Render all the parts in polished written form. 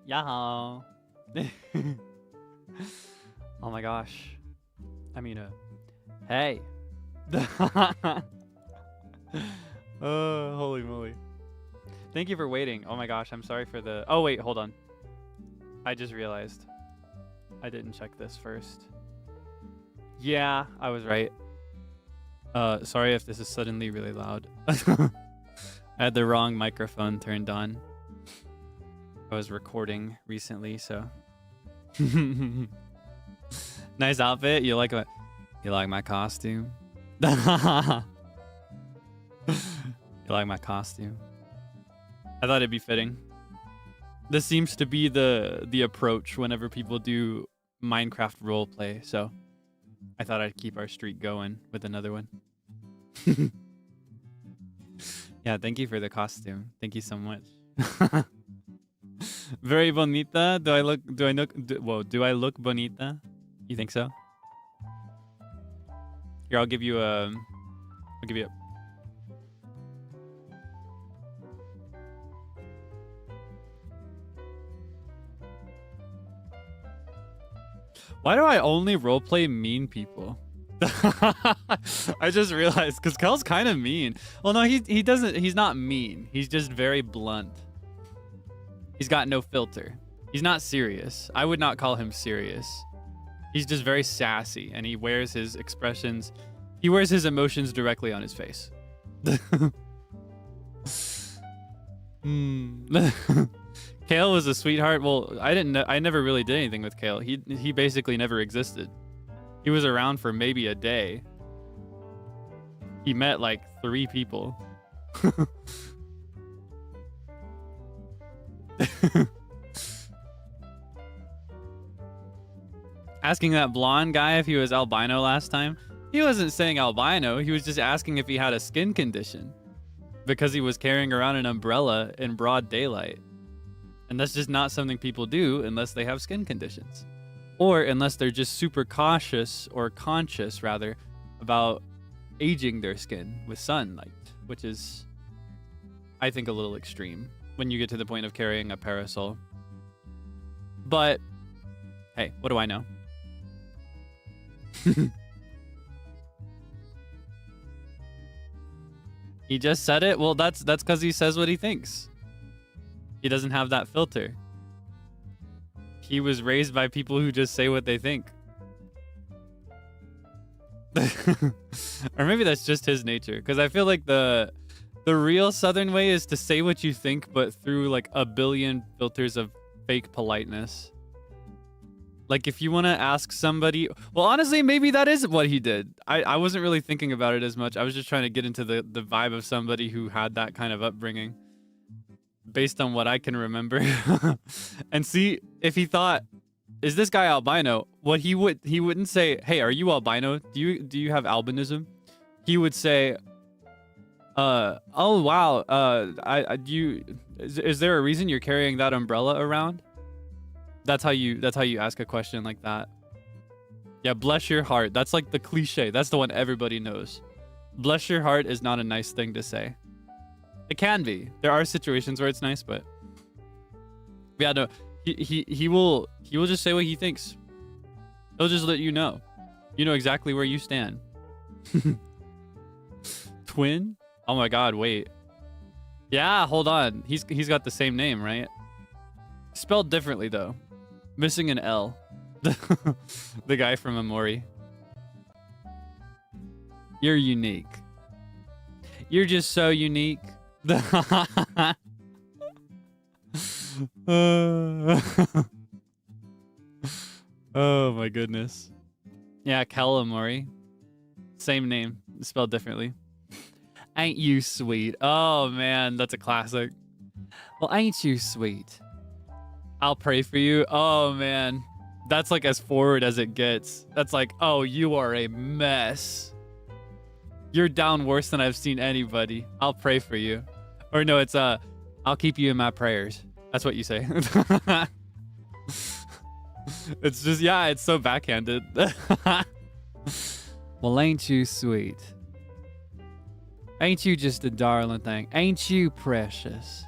Yeah. Oh my gosh. I mean, hey. Oh, holy moly. Thank you for waiting. Oh my gosh, I'm sorry for the... Oh, wait, hold on. I just realized. I didn't check this first. Yeah, I was right. Sorry if this is suddenly really loud. I had the wrong microphone turned on. I was recording recently, so... Nice outfit. You like my costume? You like my costume? I thought it'd be fitting. This seems to be the approach whenever people do Minecraft roleplay, so I thought I'd keep our streak going with another one. Yeah, thank you for the costume. Thank you so much. Very bonita. Do I look bonita? You think so? Here, I'll give you a... Why do I only roleplay mean people? I just realized, because Kel's kind of mean. Well, no, he's not mean. He's just very blunt. He's got no filter. He's not serious. I would not call him serious. He's just very sassy, and he wears his expressions. He wears his emotions directly on his face. Kael was a sweetheart. Well, I never really did anything with Kael. He basically never existed. He was around for maybe a day. He met like 3 people. Asking that blonde guy if he was albino last time. He wasn't saying albino. He was just asking if he had a skin condition because he was carrying around an umbrella in broad daylight. And that's just not something people do unless they have skin conditions. Or unless they're just super cautious, or conscious rather, about aging their skin with sunlight, which is, I think, a little extreme when you get to the point of carrying a parasol. But, hey, what do I know? He just said it? Well, that's because he says what he thinks. He doesn't have that filter. He was raised by people who just say what they think. Or maybe that's just his nature. Because I feel like the real Southern way is to say what you think, but through like a billion filters of fake politeness. Like if you want to ask somebody... Well, honestly, maybe that is what he did. I wasn't really thinking about it as much. I was just trying to get into the vibe of somebody who had that kind of upbringing. Based on what I can remember. And see if he thought, is this guy albino? What he wouldn't say, hey, are you albino? Do you have albinism? He would say, oh wow, is there a reason you're carrying that umbrella around? That's how you ask a question like that. Yeah, bless your heart. That's like the cliche. That's the one everybody knows. Bless your heart is not a nice thing to say. It can be. There are situations where it's nice, but yeah, no. He will just say what he thinks. He'll just let you know. You know exactly where you stand. Twin? Oh my god, wait. Yeah, hold on. He's got the same name, right? Spelled differently though. Missing an L. The guy from Amori. You're unique. You're just so unique. Oh my goodness. Yeah, Calamari. Same name, spelled differently. Ain't you sweet? Oh man, that's a classic. Well, ain't you sweet? I'll pray for you. Oh man, that's like as forward as it gets. That's like, oh, you are a mess. You're down worse than I've seen anybody. I'll pray for you. Or no, it's I'll keep you in my prayers. That's what you say. It's just, yeah, it's so backhanded. Well, ain't you sweet? Ain't you just a darling thing? Ain't you precious?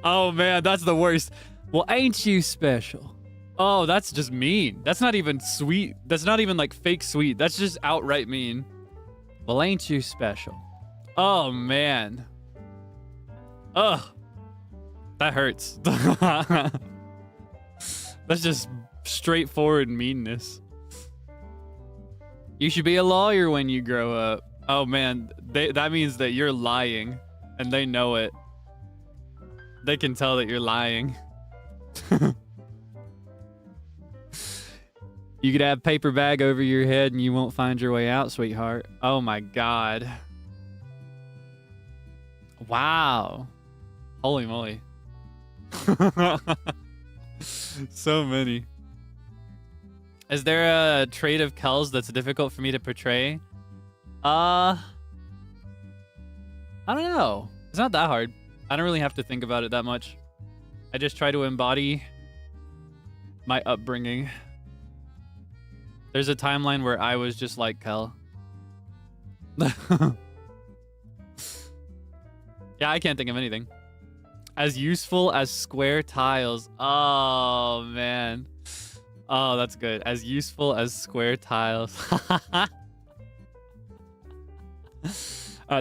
Oh man, that's the worst. Well, ain't you special? Oh, that's just mean. That's not even sweet. That's not even like fake sweet. That's just outright mean. Well, ain't you special? Oh man. Ugh. That hurts. That's just straightforward meanness. You should be a lawyer when you grow up. Oh man, that means that you're lying and they know it. They can tell that you're lying. You could have a paper bag over your head and you won't find your way out, sweetheart. Oh my God. Wow. Holy moly. So many. Is there a trait of Kel's that's difficult for me to portray? I don't know. It's not that hard. I don't really have to think about it that much. I just try to embody my upbringing. There's a timeline where I was just like Kel. Yeah, I can't think of anything. As useful as square tiles. Oh, man. Oh, that's good. As useful as square tiles.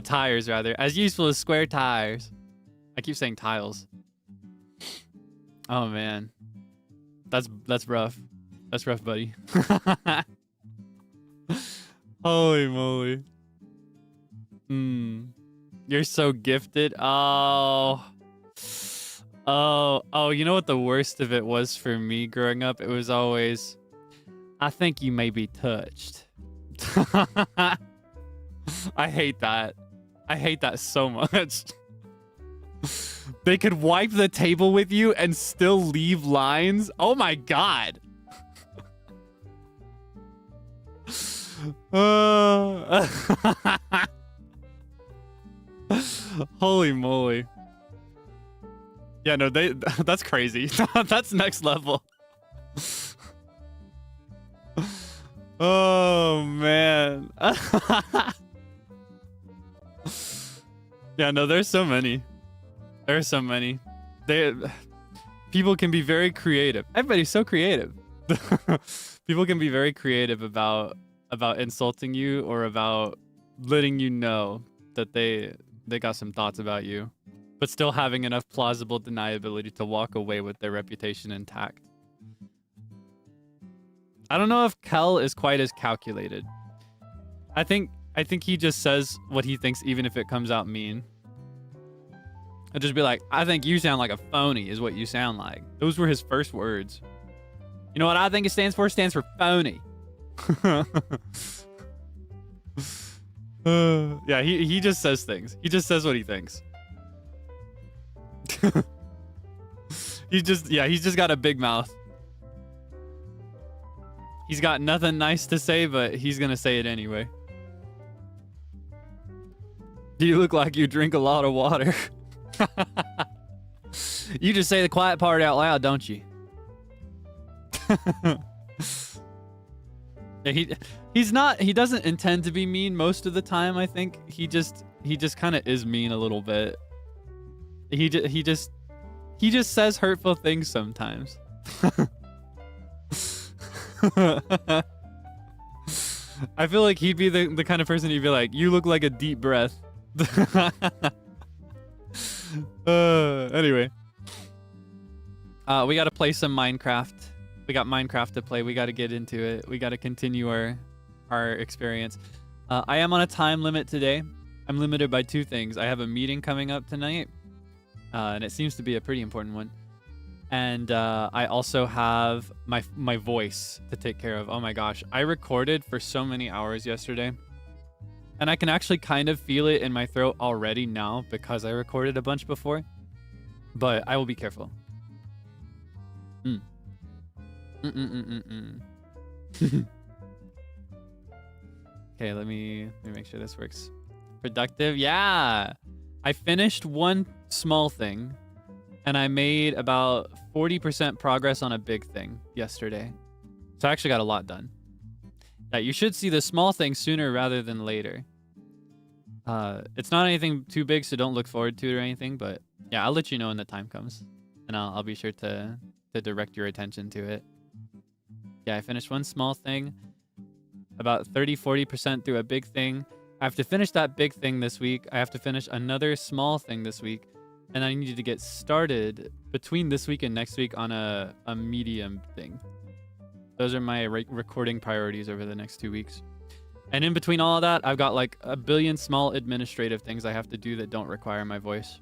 Tires, rather. As useful as square tires. I keep saying tiles. Oh, man. That's rough. That's rough, buddy. Holy moly. You're so gifted. Oh, you know what the worst of it was for me growing up? It was always, I think you may be touched. I hate that. I hate that so much. They could wipe the table with you and still leave lines. Oh my God. Holy moly. Yeah, no, that's crazy. That's next level. Oh man. Yeah, no, there's so many. There's so many. People can be very creative. Everybody's so creative. People can be very creative about insulting you or about letting you know that they got some thoughts about you, but still having enough plausible deniability to walk away with their reputation intact. I don't know if Kel is quite as calculated. I think he just says what he thinks even if it comes out mean. I'll just be like, I think you sound like a phony is what you sound like. Those were his first words. You know what I think it stands for? It stands for phony. Yeah, he just says things. He just says what he thinks. He's just got a big mouth. He's got nothing nice to say, but he's gonna say it anyway. Do you look like you drink a lot of water? You just say the quiet part out loud, don't you? Yeah, he doesn't intend to be mean most of the time, I think. He just kind of is mean a little bit. He just says hurtful things sometimes. I feel like he'd be the kind of person you'd be like, you look like a deep breath. Anyway. We gotta play some Minecraft. We got Minecraft to play. We gotta get into it. We gotta continue our experience. I am on a time limit today. I'm limited by two things. I have a meeting coming up tonight, and it seems to be a pretty important one. And I also have my voice to take care of. Oh my gosh. I recorded for so many hours yesterday. And I can actually kind of feel it in my throat already now because I recorded a bunch before. But I will be careful. Okay, let me make sure this works. Productive? Yeah! I finished one small thing. And I made about 40% progress on a big thing yesterday. So I actually got a lot done. Yeah, you should see the small thing sooner rather than later. It's not anything too big, so don't look forward to it or anything, but Yeah, I'll let you know when the time comes, and I'll be sure to direct your attention to it. Yeah, I finished one small thing, about 30-40% through a big thing. I have to finish that big thing this week. I have to finish another small thing this week, and I need to get started between this week and next week on a medium thing. Those are my recording priorities over the next 2 weeks. And in between all of that, I've got like a billion small administrative things I have to do that don't require my voice.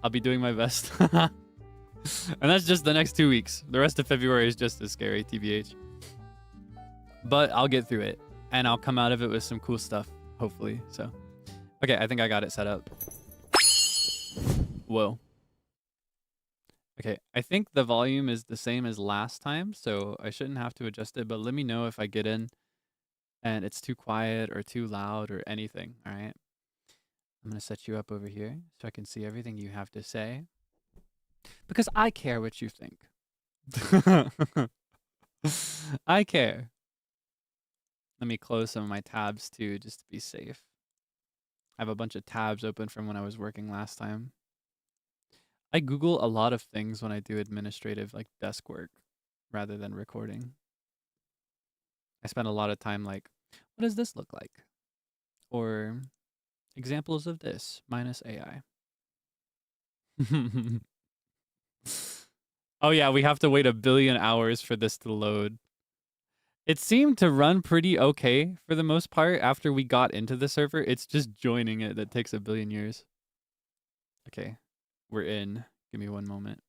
I'll be doing my best. And that's just the next 2 weeks. The rest of February is just as scary, TBH. But I'll get through it. And I'll come out of it with some cool stuff, hopefully. So, okay, I think I got it set up. Whoa. Okay, I think the volume is the same as last time, so I shouldn't have to adjust it. But let me know if I get in and it's too quiet or too loud or anything, all right? I'm going to set you up over here so I can see everything you have to say. Because I care what you think. I care. Let me close some of my tabs too, just to be safe. I have a bunch of tabs open from when I was working last time. I Google a lot of things when I do administrative, like desk work, rather than recording. I spend a lot of time like, what does this look like? Or examples of this minus AI. Oh yeah, we have to wait 1 billion hours for this to load. It seemed to run pretty okay for the most part after we got into the server. It's just joining it that takes 1 billion years. Okay, we're in. Give me 1 moment.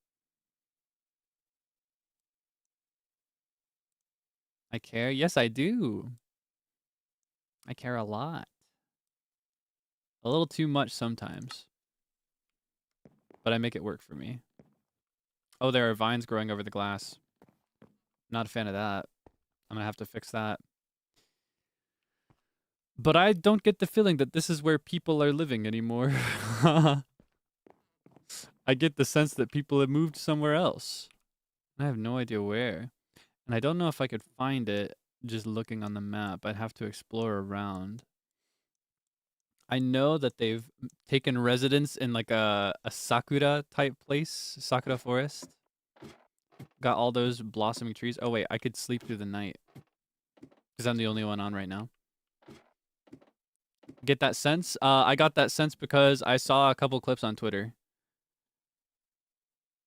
I care? Yes, I do. I care a lot. A little too much sometimes. But I make it work for me. Oh, there are vines growing over the glass. Not a fan of that. I'm gonna have to fix that. But I don't get the feeling that this is where people are living anymore. I get the sense that people have moved somewhere else. I have no idea where. And I don't know if I could find it just looking on the map. I'd have to explore around. I know that they've taken residence in like a sakura type place, sakura forest. Got all those blossoming trees. Oh wait, I could sleep through the night. Because I'm the only one on right now. Get that sense? I got that sense because I saw a couple clips on Twitter.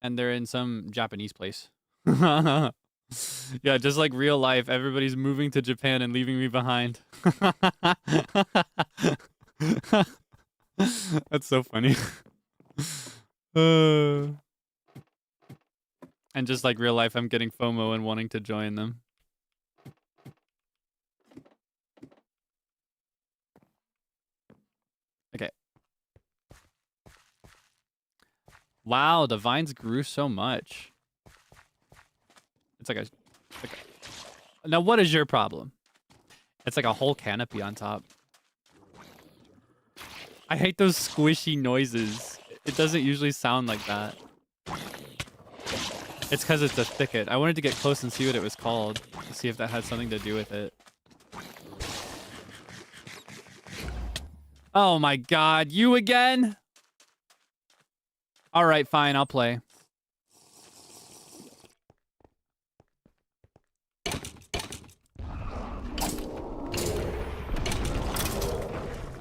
And they're in some Japanese place. Yeah, just like real life, everybody's moving to Japan and leaving me behind. That's so funny. And just like real life, I'm getting FOMO and wanting to join them. Okay. Wow, the vines grew so much. It's like a... Now, what is your problem? It's like a whole canopy on top. I hate those squishy noises. It doesn't usually sound like that. It's because it's a thicket. I wanted to get close and see what it was called. To see if that had something to do with it. Oh my god, you again? Alright, fine, I'll play.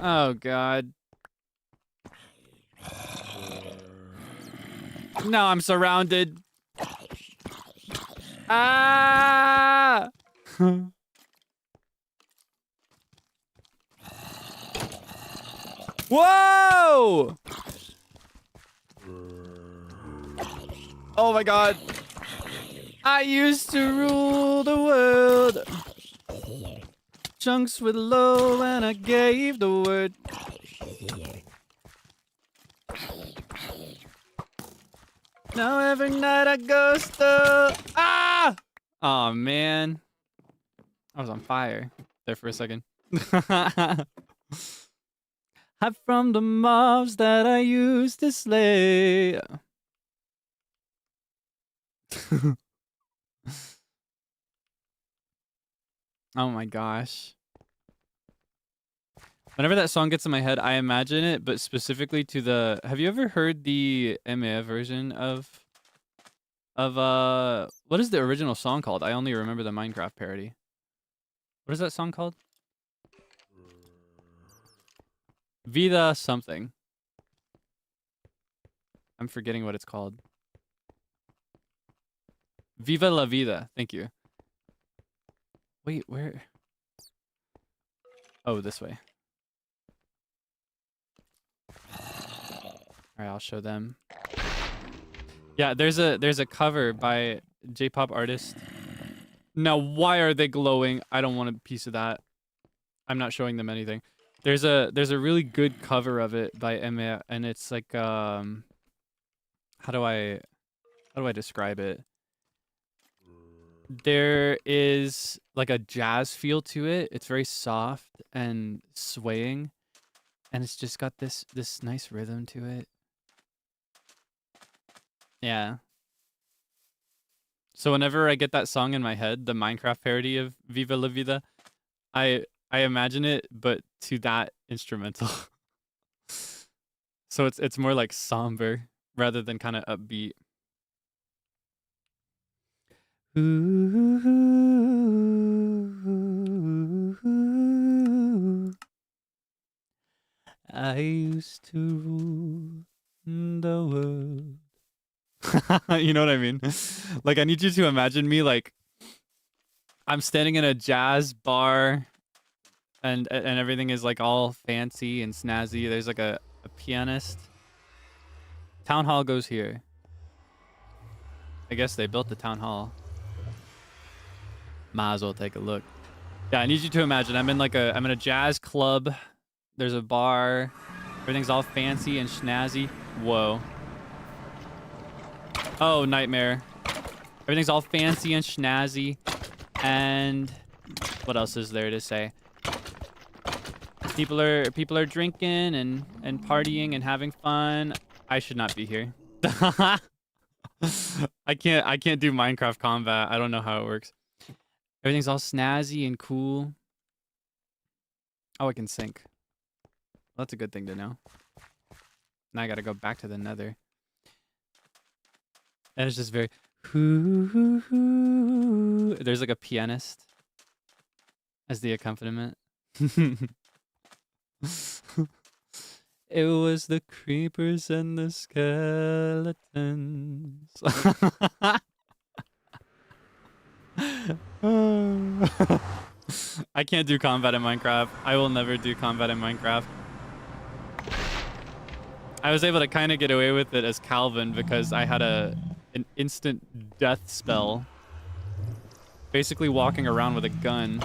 Oh god. No, I'm surrounded. Ah! Whoa! Oh my god. I used to rule the world. Chunks with low and I gave the word. Now every night I go ah! Oh man. I was on fire there for a second. Hide from the mobs that I used to slay. Oh my gosh. Whenever that song gets in my head, I imagine it, but specifically to the. Have you ever heard the MA version of what is the original song called? I only remember the Minecraft parody. What is that song called? Vida something. I'm forgetting what it's called. Viva la vida. Thank you. Wait, where? Oh, this way. All right, I'll show them. Yeah, there's a cover by J-pop artist. Now, why are they glowing? I don't want a piece of that. I'm not showing them anything. There's a really good cover of it by Emma, and it's like how do I describe it? There is like a jazz feel to it. It's very soft and swaying, and it's just got this nice rhythm to it. Yeah. So whenever I get that song in my head, the Minecraft parody of Viva la Vida, I imagine it, but to that instrumental. So it's more like somber rather than kind of upbeat. I used to rule the world. You know what I mean? Like, I need you to imagine me like I'm standing in a jazz bar and everything is like all fancy and snazzy. There's like a pianist. Town hall goes here. I guess they built the town hall. Might as well take a look. Yeah, I need you to imagine I'm in a jazz club. There's a bar. Everything's all fancy and snazzy. Whoa. Oh, nightmare. Everything's all fancy and snazzy. And what else is there to say? People are drinking and partying and having fun. I should not be here. I can't do Minecraft combat. I don't know how it works. Everything's all snazzy and cool. Oh, I can sync. Well, that's a good thing to know. Now I gotta go back to the nether. And it's just very... There's like a pianist as the accompaniment. It was the creepers and the skeletons. I can't do combat in Minecraft. I will never do combat in Minecraft. I was able to kind of get away with it as Calvin because I had an instant death spell. Basically walking around with a gun.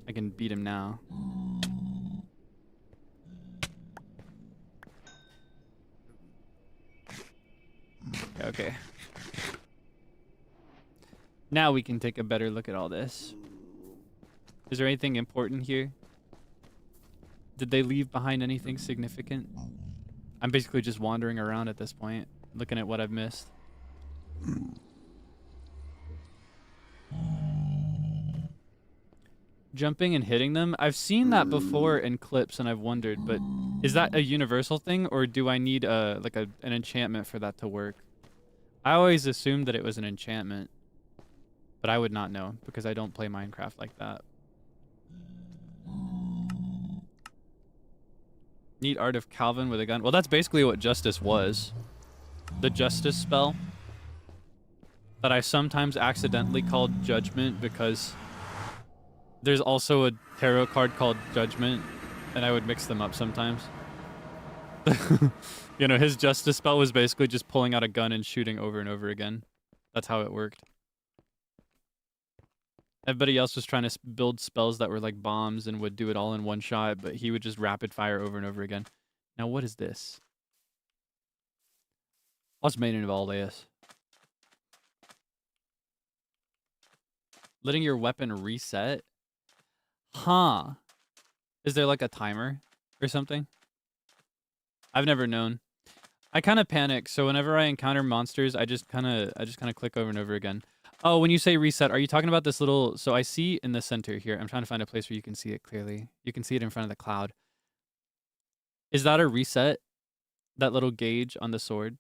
I can beat him now. Okay. Now we can take a better look at all this. Is there anything important here? Did they leave behind anything significant? I'm basically just wandering around at this point, looking at what I've missed. Jumping and hitting them? I've seen that before in clips and I've wondered, but is that a universal thing or do I need an enchantment for that to work? I always assumed that it was an enchantment, but I would not know because I don't play Minecraft like that. Neat art of Calvin with a gun. Well, that's basically what Justice was. The Justice spell that I sometimes accidentally called Judgment because there's also a tarot card called Judgment, and I would mix them up sometimes. You know, his Justice spell was basically just pulling out a gun and shooting over and over again. That's how it worked. Everybody else was trying to build spells that were like bombs and would do it all in one shot, but he would just rapid fire over and over again. Now, what is this? What's the meaning of all this? Letting your weapon reset? Huh. Is there like a timer or something? I've never known. I kind of panic, so whenever I encounter monsters, I just kind of click over and over again. Oh, when you say reset, are you talking about this little... So I see in the center here. I'm trying to find a place where you can see it clearly. You can see it in front of the cloud. Is that a reset? That little gauge on the sword?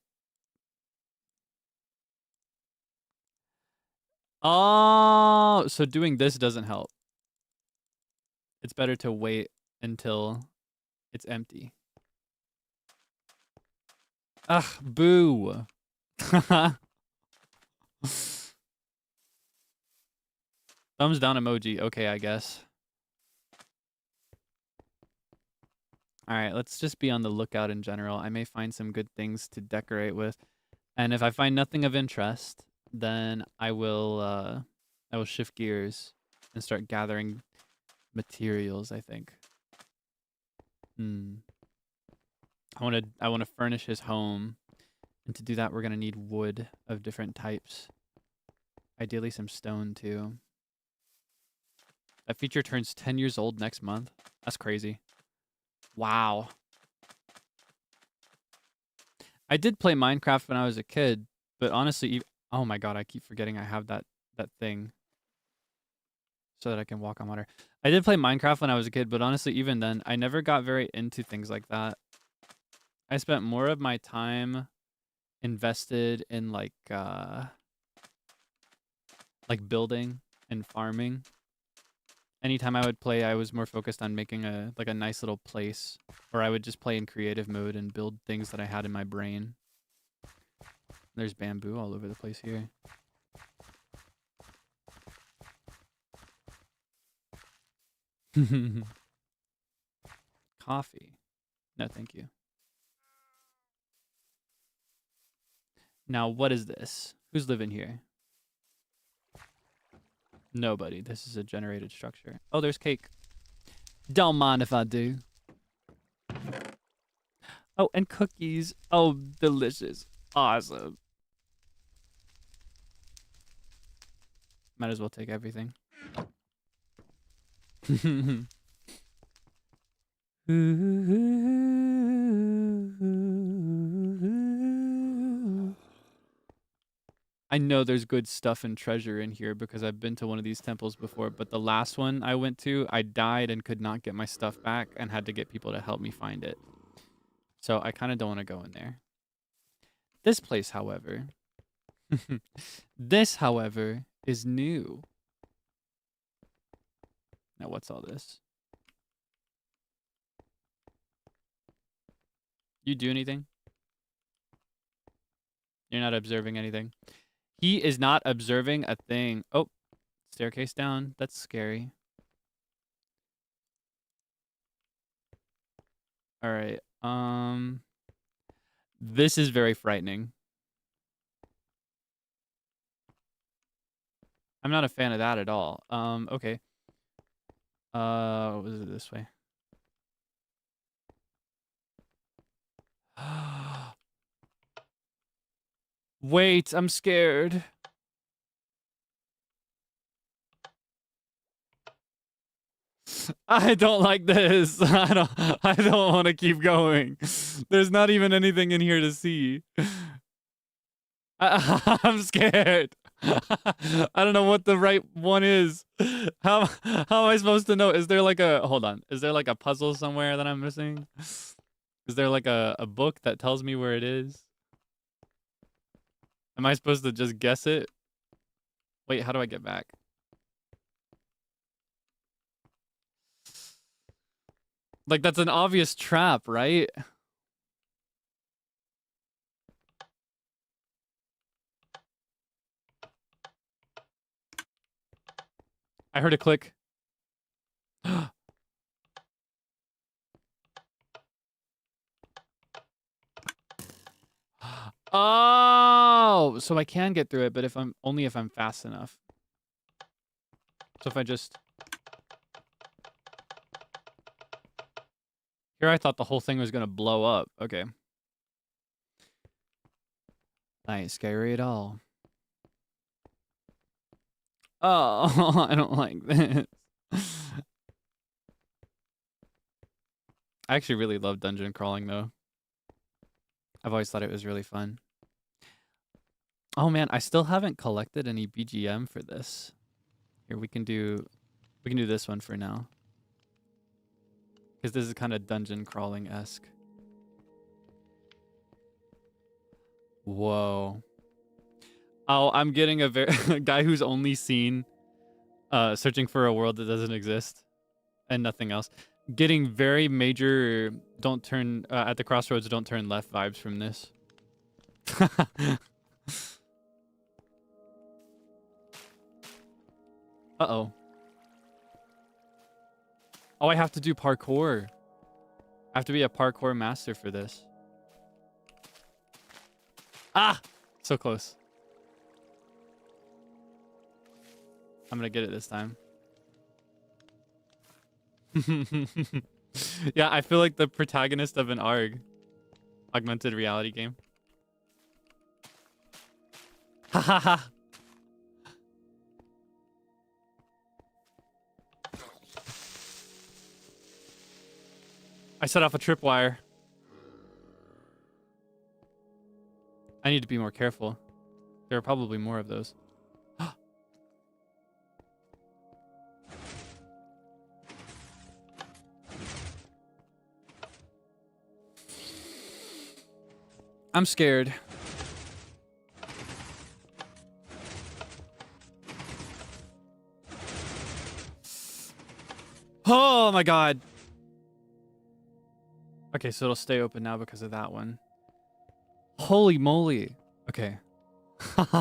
Oh, so doing this doesn't help. It's better to wait until it's empty. Ugh, boo. Thumbs down emoji. Okay, I guess. All right, let's just be on the lookout in general. I may find some good things to decorate with. And if I find nothing of interest, then I will shift gears and start gathering materials, I think. I want to furnish his home. And to do that, we're going to need wood of different types. Ideally some stone too. That feature turns 10 years old next month. That's crazy. Wow. I did play Minecraft when I was a kid, but honestly, oh my god, I keep forgetting I have that thing so that I can walk on water. I did play Minecraft when I was a kid, but honestly, even then, I never got very into things like that. I spent more of my time invested in like building and farming. Anytime I would play, I was more focused on making a nice little place, or I would just play in creative mode and build things that I had in my brain. There's bamboo all over the place here. Coffee. No, thank you. Now, what is this? Who's living here? Nobody. This is a generated structure. Oh, there's cake. Don't mind if I do. Oh, and cookies. Oh, delicious. Awesome. Might as well take everything. I know there's good stuff and treasure in here because I've been to one of these temples before, but the last one I went to, I died and could not get my stuff back and had to get people to help me find it. So I kind of don't want to go in there. This place, however, is new. Now, what's all this? You do anything? You're not observing anything. He is not observing a thing. Oh, staircase down. That's scary. All right. This is very frightening. I'm not a fan of that at all. Okay. What was it this way? Wait, I'm scared. I don't like this. I don't want to keep going. There's not even anything in here to see. I'm scared. I don't know what the right one is. How am I supposed to know? Is there like a hold on? Is there like a puzzle somewhere that I'm missing? Is there like a book that tells me where it is? Am I supposed to just guess it? Wait, how do I get back? Like that's an obvious trap, right? I heard a click. Oh, so I can get through it, but if I'm fast enough. So if I just here, I thought the whole thing was gonna blow up. Okay. I ain't scary at all. Oh, I don't like this. I actually really love dungeon crawling though. I've always thought it was really fun. Oh man, I still haven't collected any BGM for this. Here we can do this one for now. Because this is kind of dungeon crawling-esque. Whoa. Oh, I'm getting a a guy who's only seen searching for a world that doesn't exist and nothing else. Getting very major don't turn at the crossroads, don't turn left vibes from this. Uh-oh. Oh, I have to do parkour. I have to be a parkour master for this. Ah! So close. I'm gonna get it this time. Yeah, I feel like the protagonist of an augmented reality game. Ha ha ha! I set off a tripwire. I need to be more careful. There are probably more of those. I'm scared. Oh my god. Okay, so it'll stay open now because of that one. Holy moly. Okay. Okay.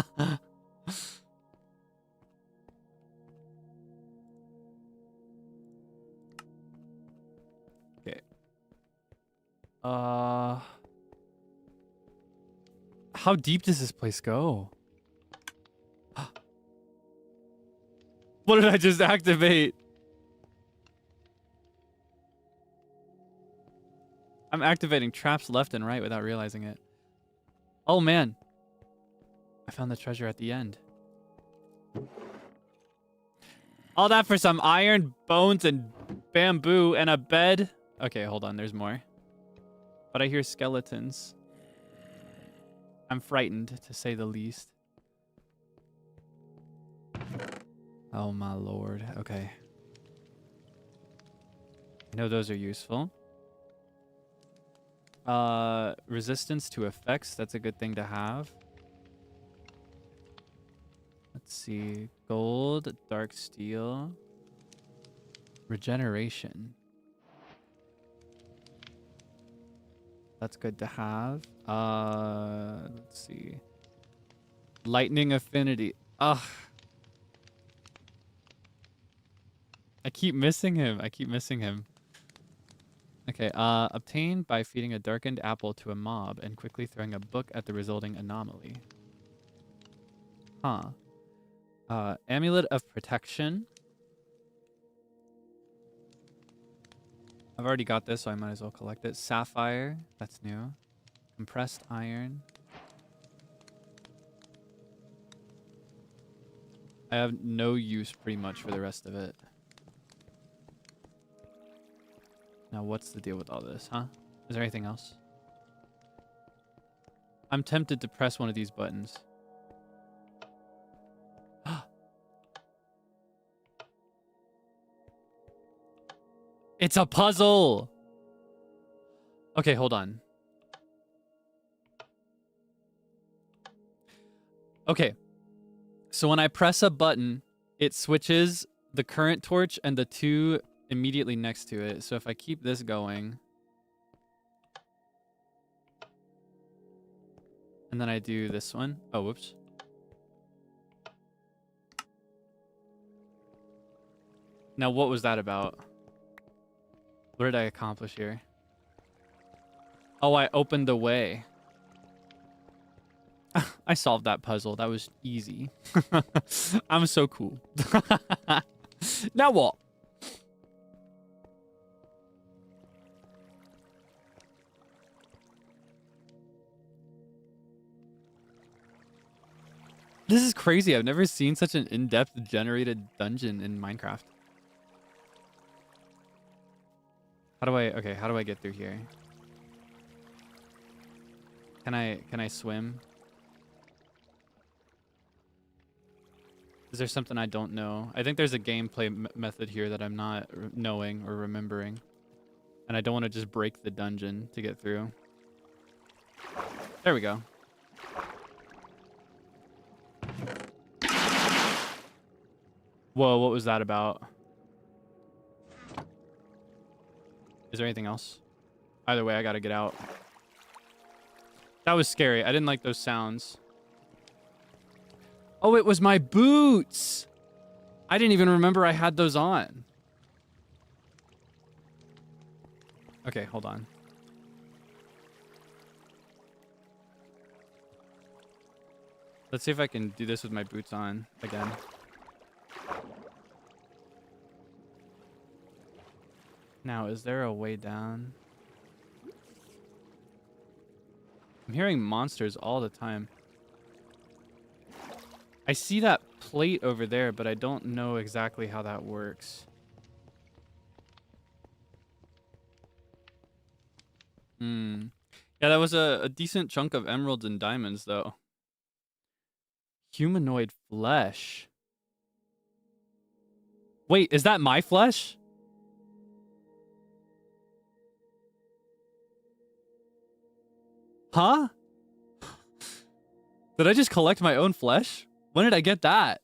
How deep does this place go? What did I just activate? I'm activating traps left and right without realizing it. Oh man. I found the treasure at the end. All that for some iron, bones, and bamboo, and a bed. Okay, hold on, there's more. But I hear skeletons. I'm frightened, to say the least. Oh my lord, okay. I know those are useful. Resistance to effects, that's a good thing to have. Let's see. Gold, dark steel. Regeneration. That's good to have. Let's see. Lightning affinity. Ugh. I keep missing him. Okay, obtained by feeding a darkened apple to a mob and quickly throwing a book at the resulting anomaly. Huh. Amulet of Protection. I've already got this, so I might as well collect it. Sapphire. That's new. Compressed iron. I have no use pretty much for the rest of it. Now, what's the deal with all this, huh? Is there anything else? I'm tempted to press one of these buttons. It's a puzzle! Okay, hold on. Okay. So when I press a button, it switches the current torch and the two immediately next to it. So if I keep this going... and then I do this one. Oh, whoops. Now, what was that about? What did I accomplish here? Oh, I opened the way. I solved that puzzle. That was easy. I'm so cool. Now what? This is crazy. I've never seen such an in-depth generated dungeon in Minecraft. How do I get through here? Can I swim? Is there something I don't know? I think there's a gameplay method here that I'm not knowing or remembering. And I don't want to just break the dungeon to get through. There we go. Whoa, what was that about? Is there anything else? Either way, I gotta get out. That was scary. I didn't like those sounds. Oh, it was my boots! I didn't even remember I had those on. Okay, hold on. Let's see if I can do this with my boots on again. Now, is there a way down? I'm hearing monsters all the time. I see that plate over there, but I don't know exactly how that works. Yeah, that was a decent chunk of emeralds and diamonds, though. Humanoid flesh. Wait, is that my flesh? Huh? Did I just collect my own flesh? When did I get that?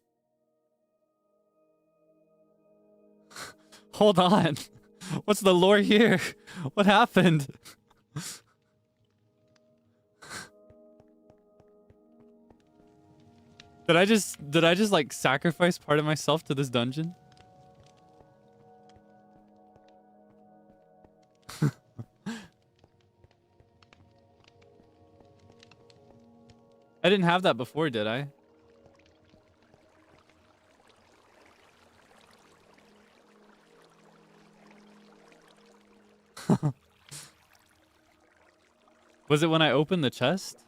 Hold on. What's the lore here? What happened? Did I just like sacrifice part of myself to this dungeon? I didn't have that before, did I? Was it when I opened the chest?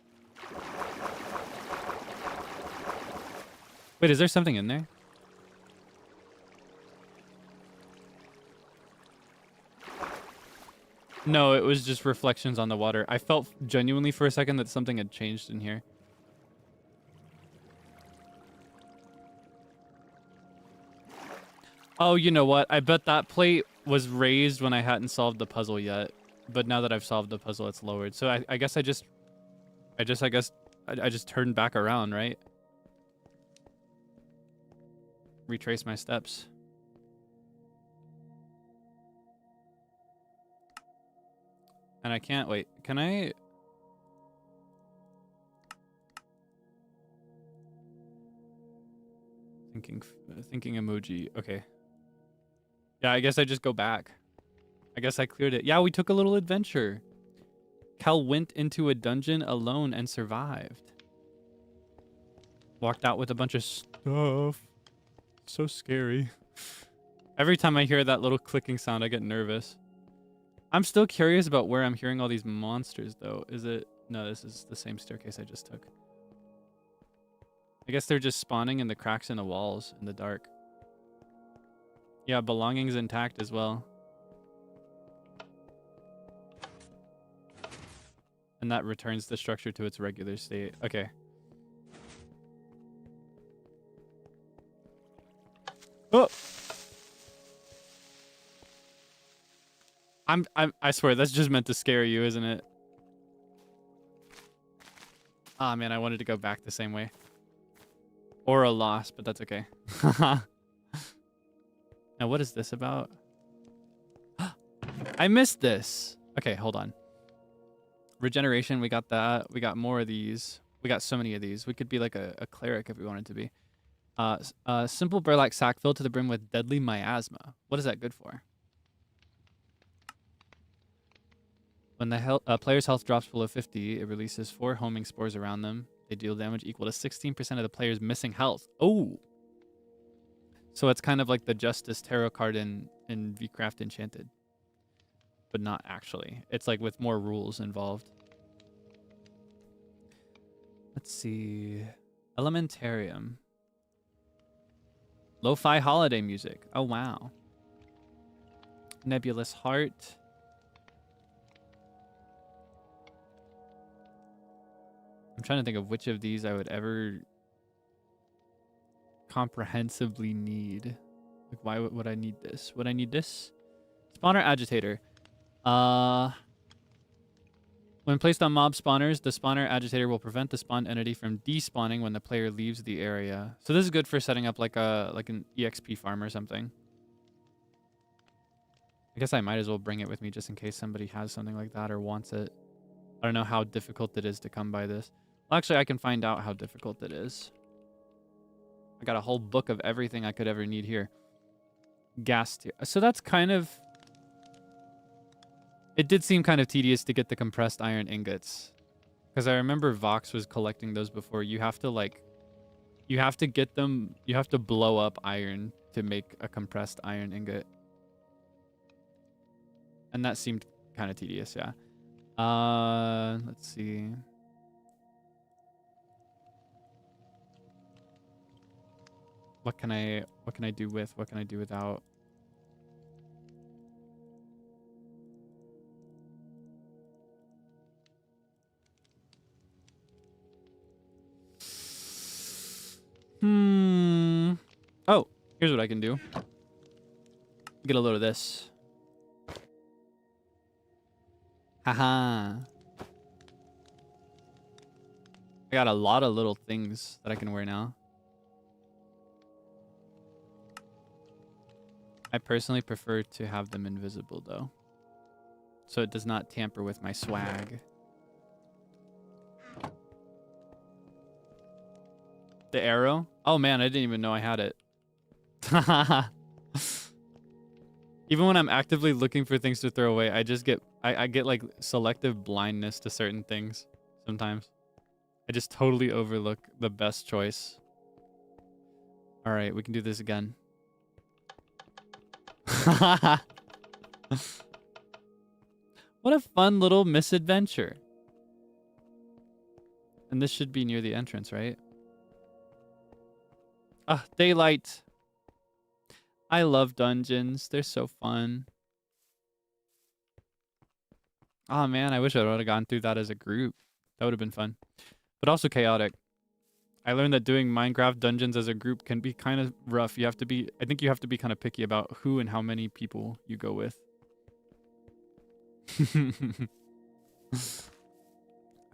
Wait, is there something in there? No, it was just reflections on the water. I felt genuinely for a second that something had changed in here. Oh, you know what? I bet that plate was raised when I hadn't solved the puzzle yet. But now that I've solved the puzzle, it's lowered. So I guess I just turned back around, right? Retrace my steps. And I can't wait. Can I? Thinking emoji. Okay. Yeah, I guess I just go back. I guess I cleared it. Yeah, we took a little adventure. Cal went into a dungeon alone and survived. Walked out with a bunch of stuff. So scary. Every time I hear that little clicking sound, I get nervous. I'm still curious about where I'm hearing all these monsters, though. Is it... No, this is the same staircase I just took. I guess they're just spawning in the cracks in the walls in the dark. Yeah, belongings intact as well. And that returns the structure to its regular state. Okay. Oh! I swear, that's just meant to scare you, isn't it? Ah, man, I wanted to go back the same way. Or a loss, but that's okay. Now, what is this about? I missed this. Okay, hold on. Regeneration, we got that. We got more of these. We got so many of these. We could be like a cleric if we wanted to be. Simple burlap sack filled to the brim with deadly miasma. What is that good for? When the player's health drops below 50, it releases 4 homing spores around them. They deal damage equal to 16% of the player's missing health. Oh! So it's kind of like the Justice Tarot card in VCraft Enchanted. But not actually. It's like with more rules involved. Let's see. Elementarium. Lo-fi holiday music. Oh, wow. Nebulous Heart. I'm trying to think of which of these I would ever comprehensively need? Like, why would I need this? Would I need this? Spawner agitator. When placed on mob spawners, the spawner agitator will prevent the spawned entity from despawning when the player leaves the area. So this is good for setting up like an EXP farm or something. I guess I might as well bring it with me just in case somebody has something like that or wants it. I don't know how difficult it is to come by this. Well, actually, I can find out how difficult it is. I got a whole book of everything I could ever need here. Gas tier. So that's kind of... It did seem kind of tedious to get the compressed iron ingots. Because I remember Vox was collecting those before. You have to, like... You have to get them... You have to blow up iron to make a compressed iron ingot. And that seemed kind of tedious, yeah. Let's see. What can I do with? What can I do without? Oh, here's what I can do. Get a load of this. Haha. I got a lot of little things that I can wear now. I personally prefer to have them invisible though, so it does not tamper with my swag. The arrow? Oh man, I didn't even know I had it. Even when I'm actively looking for things to throw away, I just get I get like selective blindness to certain things sometimes. I just totally overlook the best choice. All right, we can do this again. What a fun little misadventure. And this should be near the entrance, right? Ah, daylight. I love dungeons. They're so fun. Oh man, I wish I would have gone through that as a group. That would have been fun. But also chaotic. I learned that doing Minecraft dungeons as a group can be kind of rough. I think you have to be kind of picky about who and how many people you go with.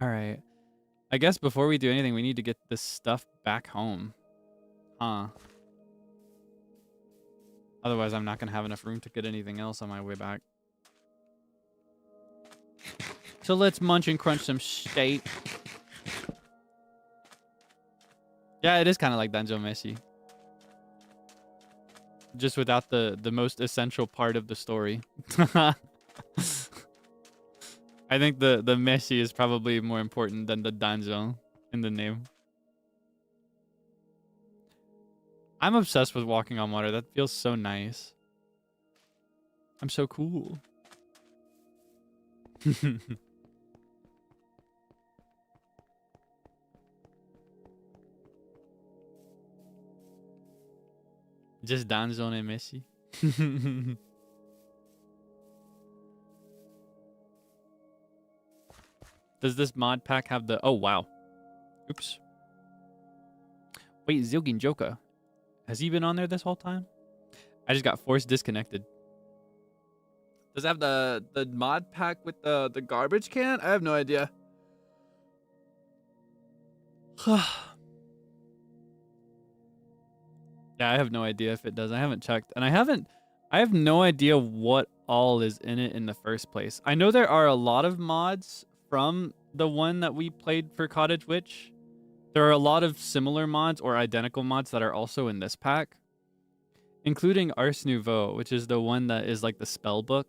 All right. I guess before we do anything, we need to get this stuff back home. Huh. Otherwise, I'm not going to have enough room to get anything else on my way back. So let's munch and crunch some steak. Yeah, it is kind of like Danjo Messi. Just without the most essential part of the story. I think the Messi is probably more important than the Danjo in the name. I'm obsessed with walking on water. That feels so nice. I'm so cool. Just Danzo and Messi. Does this mod pack have the... Oh, wow. Oops. Wait, Zilgin Joker. Has he been on there this whole time? I just got force disconnected. Does it have the mod pack with the garbage can? I have no idea. Yeah, I have no idea if it does. I haven't checked. And I have no idea what all is in it in the first place. I know there are a lot of mods from the one that we played for Cottage Witch. There are a lot of similar mods or identical mods that are also in this pack, including Ars Nouveau, which is the one that is like the spell book.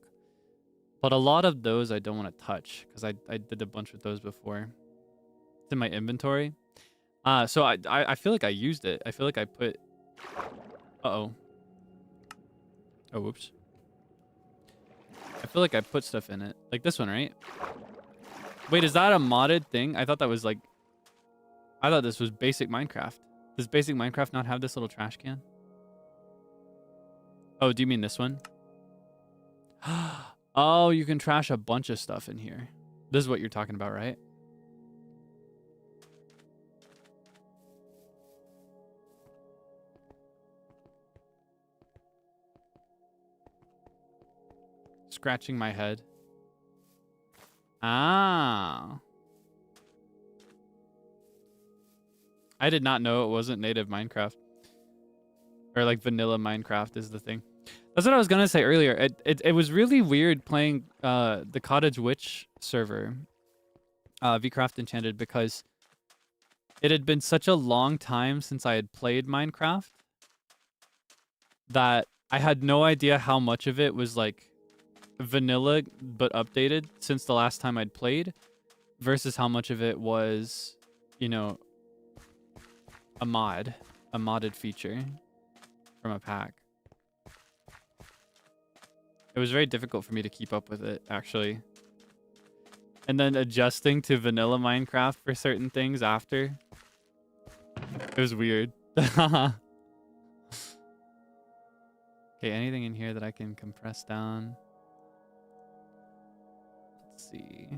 But a lot of those I don't want to touch because I did a bunch with those before. It's in my inventory. So I feel like I used it. I feel like I put... Uh-oh. Oh, whoops. I feel like I put stuff in it. Like this one, right? Wait, is that a modded thing? I thought that was like... I thought this was basic Minecraft. Does basic Minecraft not have this little trash can? Oh, do you mean this one? Oh, you can trash a bunch of stuff in here. This is what you're talking about, right? scratching my head. Ah. I did not know it wasn't native Minecraft. Or like vanilla Minecraft is the thing. That's what I was gonna say earlier. It was really weird playing the Cottage Witch server, vcraft Enchanted, because it had been such a long time since I had played Minecraft that I had no idea how much of it was like vanilla but updated since the last time I'd played versus how much of it was, you know, a modded feature from a pack. It was very difficult for me to keep up with it, actually. And then adjusting to vanilla Minecraft for certain things after. It was weird. Okay, anything in here that I can compress down? Let's see.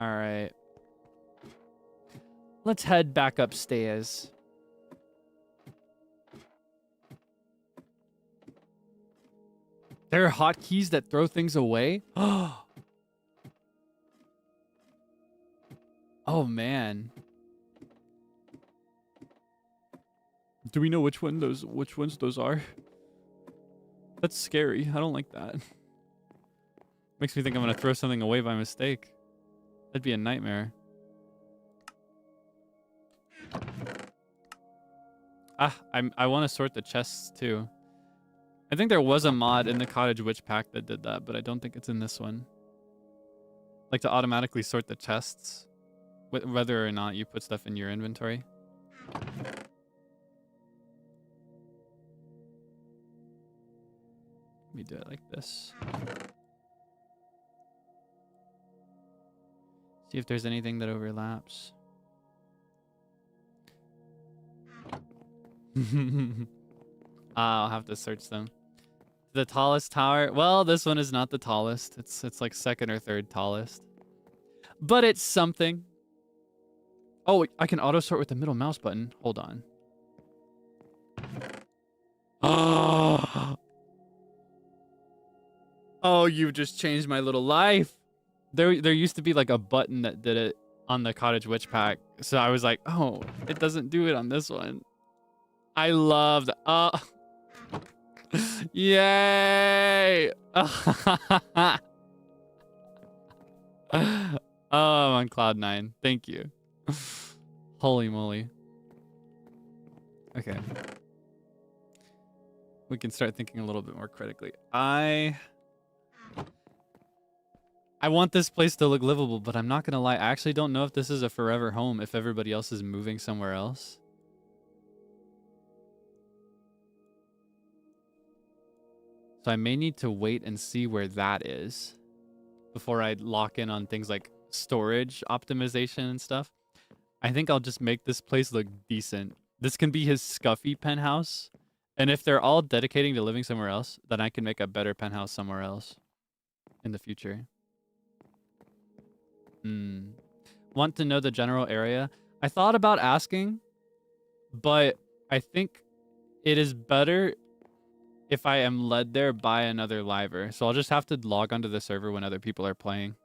All right. Let's head back upstairs. There are hotkeys that throw things away? Oh man. Do we know which ones those are? That's scary. I don't like that. Makes me think I'm gonna throw something away by mistake. That'd be a nightmare. I want to sort the chests too. I think there was a mod in the Cottage Witch pack that did that, but I don't think it's in this one. Like to automatically sort the chests, whether or not you put stuff in your inventory. Let me do it like this. See if there's anything that overlaps. I'll have to search them. The tallest tower. Well, this one is not the tallest. It's like second or third tallest. But it's something. Oh, I can auto sort with the middle mouse button. Hold on. Oh. Oh, you just changed my little life. There used to be like a button that did it on the Cottage Witch pack. So I was like, oh, it doesn't do it on this one. I loved. Yay! Oh, I'm on cloud 9. Thank you. Holy moly. Okay. We can start thinking a little bit more critically. I want this place to look livable, but I'm not gonna lie. I actually don't know if this is a forever home if everybody else is moving somewhere else. So I may need to wait and see where that is before I lock in on things like storage optimization and stuff. I think I'll just make this place look decent. This can be his scuffy penthouse. And if they're all dedicating to living somewhere else, then I can make a better penthouse somewhere else in the future. Want to know the general area? I thought about asking, but I think it is better if I am led there by another liver. So I'll just have to log onto the server when other people are playing.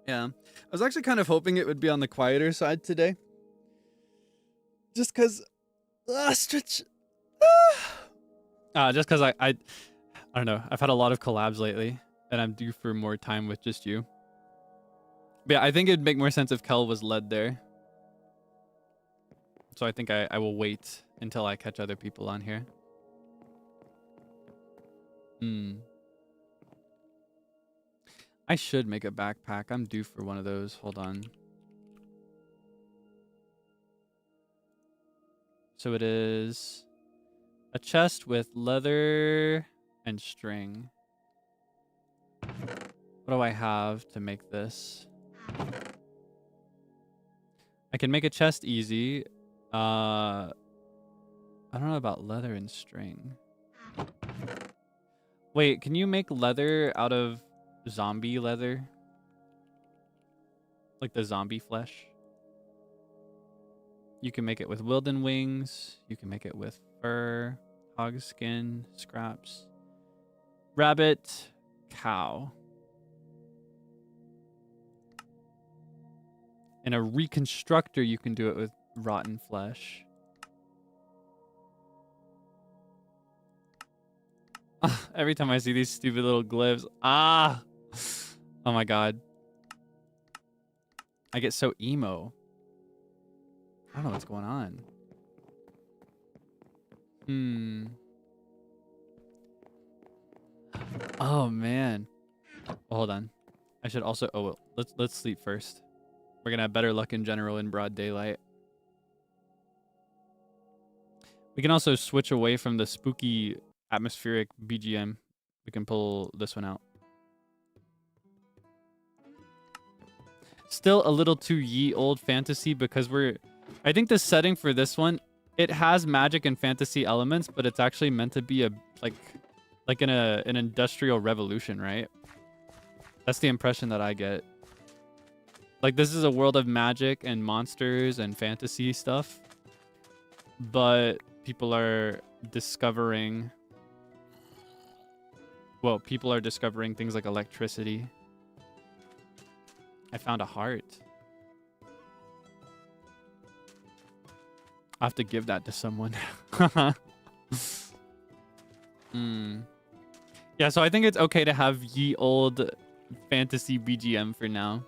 Yeah. I was actually kind of hoping it would be on the quieter side today. Just because... just because I don't know. I've had a lot of collabs lately, and I'm due for more time with just you. But yeah, I think it'd make more sense if Kel was led there. So I think I will wait until I catch other people on here. I should make a backpack. I'm due for one of those. Hold on. So it is a chest with leather and string. What do I have to make this? I can make a chest easy. I don't know about leather and string. Wait, can you make leather out of zombie leather? Like the zombie flesh? You can make it with wilden wings. You can make it with fur. Hog skin, scraps. Rabbit, cow. And a reconstructor, you can do it with rotten flesh. Every time I see these stupid little glyphs. Ah! Oh my god. I get so emo. I don't know what's going on. Oh man. Oh, hold on. I should also well, let's sleep first. We're gonna have better luck in general in broad daylight. We can also switch away from the spooky atmospheric BGM. We can pull this one out. Still a little too ye old fantasy because I think the setting for this one, it has magic and fantasy elements, but it's actually meant to be a like in an industrial revolution, right? That's the impression that I get. Like this is a world of magic and monsters and fantasy stuff, but people are discovering things like electricity. I found a heart. I have to give that to someone. Yeah, so I think it's okay to have ye old fantasy BGM for now.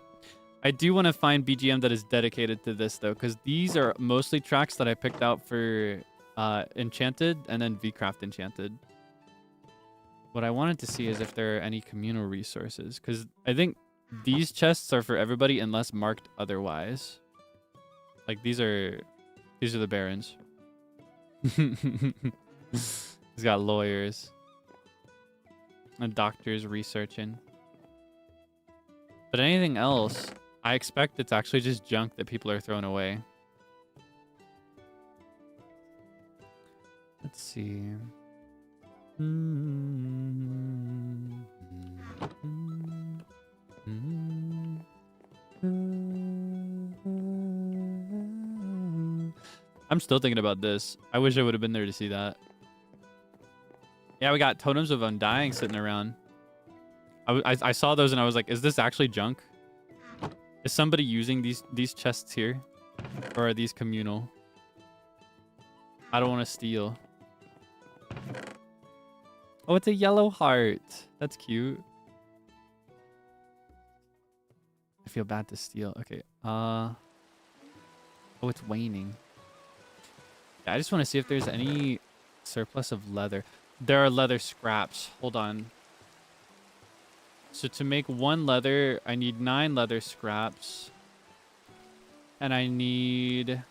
I do want to find BGM that is dedicated to this though, because these are mostly tracks that I picked out for Enchanted and then VCraft Enchanted. What I wanted to see is if there are any communal resources, because I think these chests are for everybody unless marked otherwise. Like these are the barons. He's got lawyers and doctors researching. But anything else, I expect it's actually just junk that people are throwing away. Let's see. I'm still thinking about this. I wish I would have been there to see that. Yeah, we got totems of undying sitting around. I saw those and I was like, is this actually junk? Is somebody using these chests here? Or are these communal? I don't want to steal. Oh, it's a yellow heart. That's cute. I feel bad to steal. Okay. Oh, it's waning. Yeah, I just want to see if there's any surplus of leather. There are leather scraps. Hold on. So to make 1 leather, I need 9 leather scraps. And I need...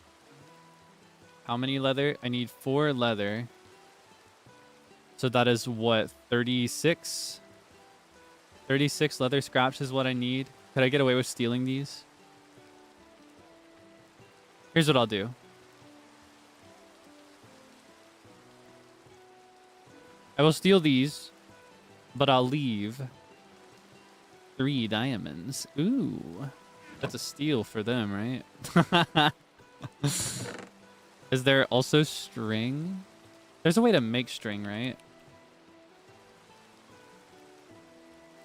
How many leather? I need 4 leather. So that is what? 36? 36 leather scraps is what I need. Could I get away with stealing these? Here's what I'll do. I will steal these, but I'll leave 3 diamonds. Ooh, that's a steal for them, right? Is there also string? There's a way to make string, right?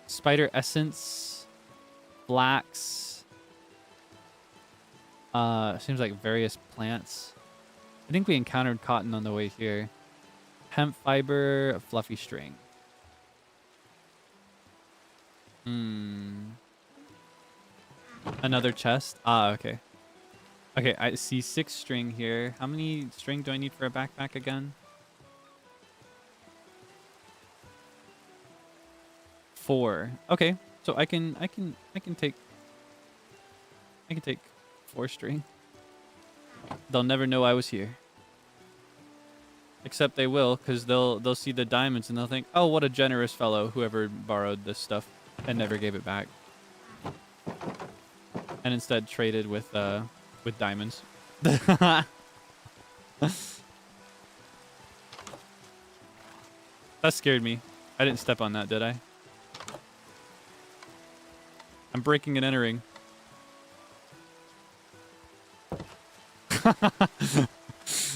Spider essence, flax. Seems like various plants. I think we encountered cotton on the way here. Hemp fiber, fluffy string. Another chest. Ah, okay. Okay, I see 6 string here. How many string do I need for a backpack again? 4. Okay, so I can take 4 string. They'll never know I was here. Except they will, because they'll see the diamonds and they'll think, oh, what a generous fellow, whoever borrowed this stuff and never gave it back. And instead traded with diamonds. That scared me. I didn't step on that, did I? I'm breaking and entering.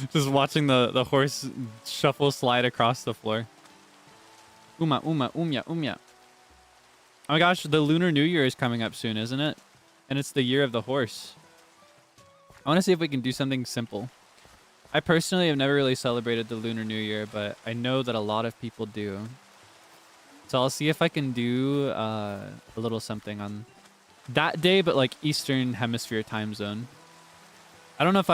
Just watching the horse shuffle slide across the floor. Uma, uma, umya, umya. Oh my gosh, the Lunar New Year is coming up soon, isn't it? And it's the year of the horse. I want to see if we can do something simple. I personally have never really celebrated the Lunar New Year, but I know that a lot of people do. So I'll see if I can do a little something on that day, but like Eastern Hemisphere time zone. I don't know if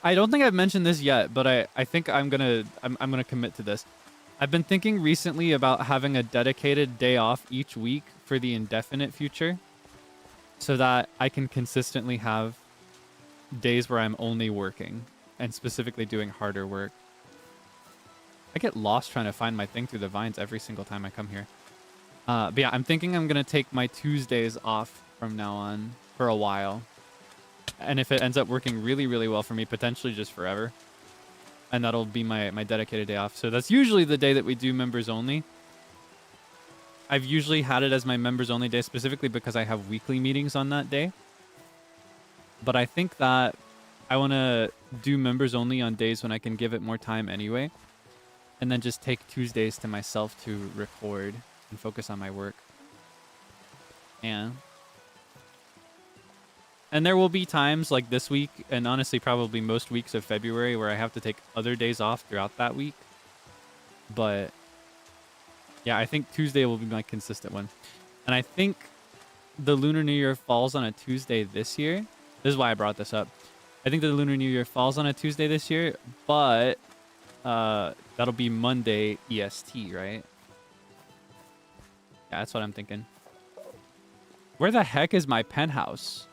I don't think I've mentioned this yet, but I think I'm gonna commit to this. I've been thinking recently about having a dedicated day off each week for the indefinite future, so that I can consistently have days where I'm only working and specifically doing harder work. I get lost trying to find my thing through the vines every single time I come here. But yeah, I'm thinking I'm gonna take my Tuesdays off from now on for a while. And if it ends up working really, really well for me, potentially just forever. And that'll be my dedicated day off. So that's usually the day that we do members only. I've usually had it as my members only day specifically because I have weekly meetings on that day. But I think that I want to do members only on days when I can give it more time anyway. And then just take Tuesdays to myself to record and focus on my work. And there will be times like this week, and honestly probably most weeks of February, where I have to take other days off throughout that week. But yeah, I think Tuesday will be my consistent one. And I think the Lunar New Year falls on a Tuesday this year. This is why I brought this up. I think the Lunar New Year falls on a Tuesday this year, but that'll be Monday EST, right? Yeah, that's what I'm thinking. Where the heck is my penthouse?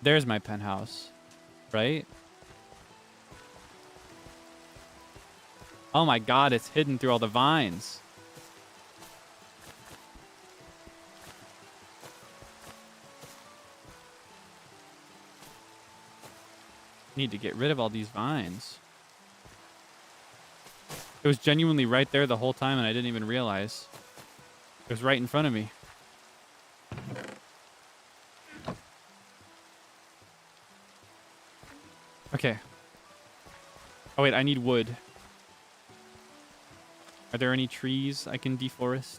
There's my penthouse, right? Oh my god, it's hidden through all the vines. Need to get rid of all these vines. It was genuinely right there the whole time and I didn't even realize. It was right in front of me. Okay. Oh wait, I need wood. Are there any trees I can deforest?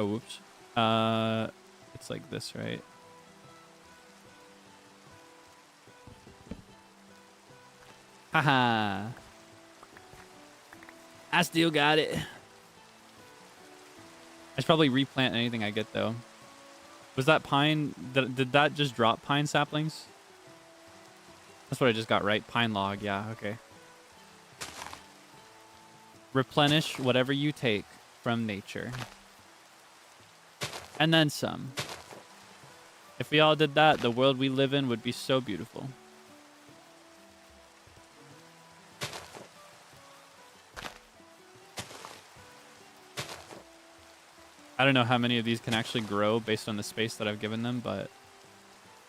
Oh, whoops. It's like this, right? Haha. I still got it. I should probably replant anything I get, though. Was that pine? Did that just drop pine saplings? That's what I just got, right? Pine log. Yeah, okay. Replenish whatever you take from nature. And then some. If we all did that, the world we live in would be so beautiful. I don't know how many of these can actually grow based on the space that I've given them, but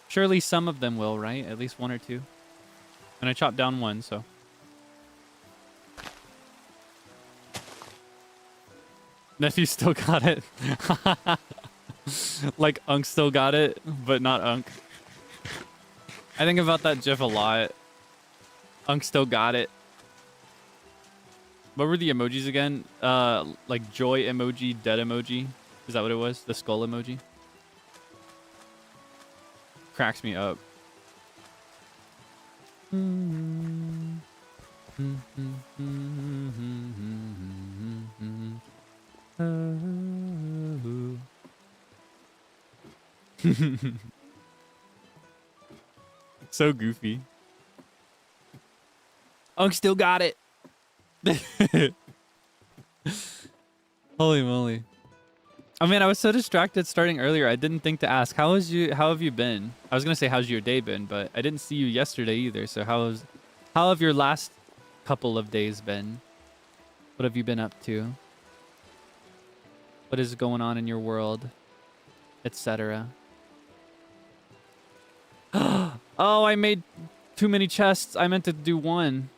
surely some of them will, right? At least one or two. And I chopped down one, so. Nephew still got it. Like Unk still got it, but not Unk. I think about that GIF a lot. Unk still got it. What were the emojis again? Like joy emoji, dead emoji. Is that what it was? The skull emoji? Cracks me up. So goofy. Unk still got it. Holy moly. Oh man, I was so distracted starting earlier. I didn't think to ask. How have you been? I was gonna say how's your day been, but I didn't see you yesterday either. So how have your last couple of days been? What have you been up to? What is going on in your world? Etc. Oh, I made too many chests. I meant to do one.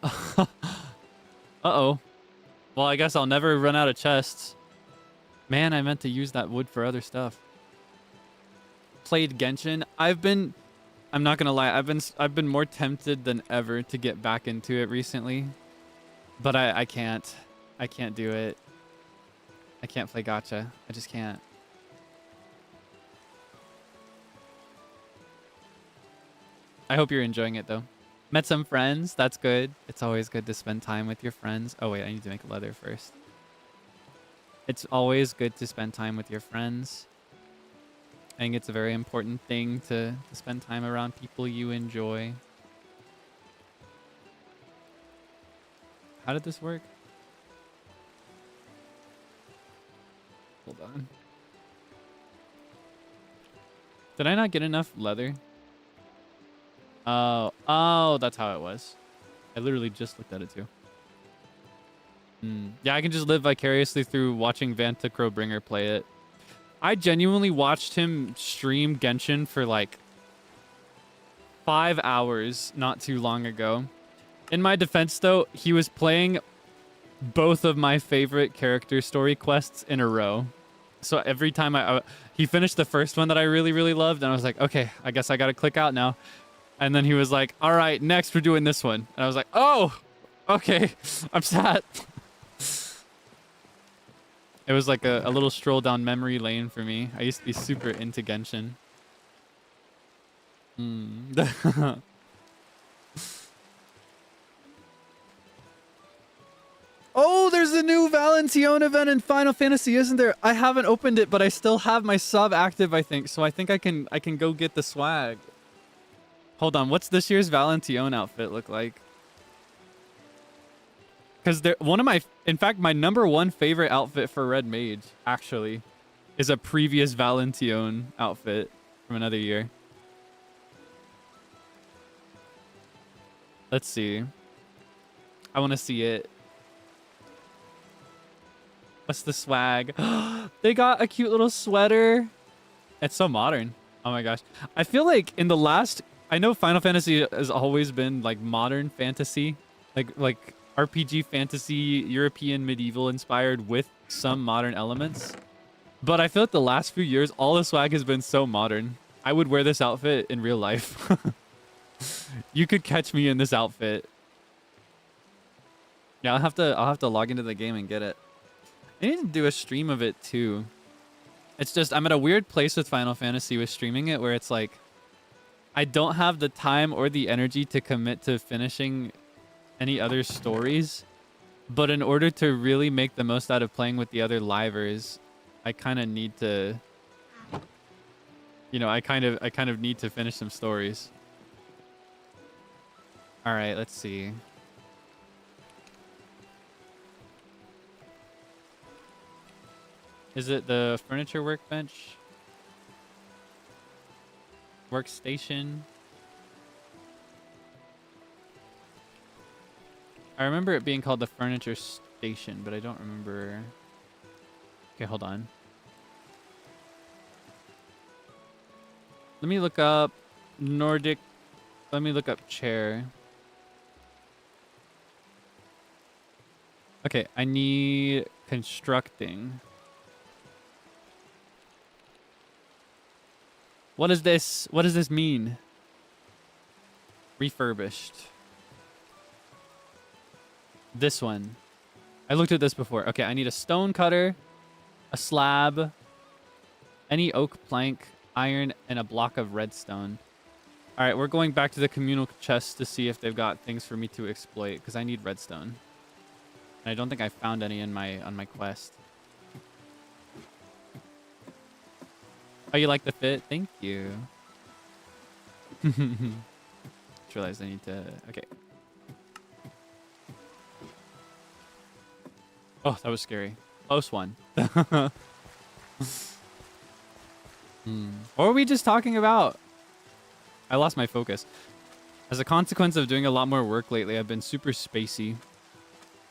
Uh-oh. Well, I guess I'll never run out of chests. Man, I meant to use that wood for other stuff. Played Genshin. I'm not gonna lie, I've been more tempted than ever to get back into it recently. But I can't. I can't do it. I can't play gacha. I just can't. I hope you're enjoying it though. Met some friends. That's good. It's always good to spend time with your friends. Oh wait, I need to make leather first. It's always good to spend time with your friends. I think it's a very important thing to spend time around people you enjoy. How did this work? Hold on. Did I not get enough leather? Oh, that's how it was. I literally just looked at it too. Yeah, I can just live vicariously through watching Vanta Crowbringer play it. I genuinely watched him stream Genshin for like 5 hours not too long ago. In my defense, though, he was playing both of my favorite character story quests in a row. So every time he finished the first one that I really, really loved, and I was like, okay, I guess I gotta click out now. And then he was like, all right, next we're doing this one. And I was like, oh, okay, I'm sad. It was like a little stroll down memory lane for me. I used to be super into Genshin. Oh, there's a new Valentione event in Final Fantasy, isn't there? I haven't opened it, but I still have my sub active, I think. So I think I can go get the swag. Hold on, what's this year's Valentione outfit look like? Because in fact, my #1 favorite outfit for Red Mage, actually, is a previous Valentione outfit from another year. Let's see. I want to see it. What's the swag? They got a cute little sweater. It's so modern. Oh my gosh. I feel like in the last... I know Final Fantasy has always been like modern fantasy. Like RPG fantasy, European medieval inspired with some modern elements. But I feel like the last few years, all the swag has been so modern. I would wear this outfit in real life. You could catch me in this outfit. Yeah, I'll have to log into the game and get it. I need to do a stream of it too. It's just I'm at a weird place with Final Fantasy with streaming it where it's like I don't have the time or the energy to commit to finishing any other stories. But in order to really make the most out of playing with the other livers, I kind of need to, you know, I kind of need to finish some stories. All right, let's see. Is it the furniture workbench? Workstation? I remember it being called the furniture station, but I don't remember. Okay, hold on. Let me look up Nordic. Let me look up chair. Okay, I need constructing. What is this? What does this mean? Refurbished. This one. I looked at this before. Okay, I need a stone cutter, a slab, any oak plank, iron, and a block of redstone. All right, we're going back to the communal chest to see if they've got things for me to exploit, because I need redstone. And I don't think I found any on my quest. Oh, you like the fit? Thank you. Just realized I need to... Okay. Oh, that was scary. Close one. What were we just talking about? I lost my focus. As a consequence of doing a lot more work lately, I've been super spacey.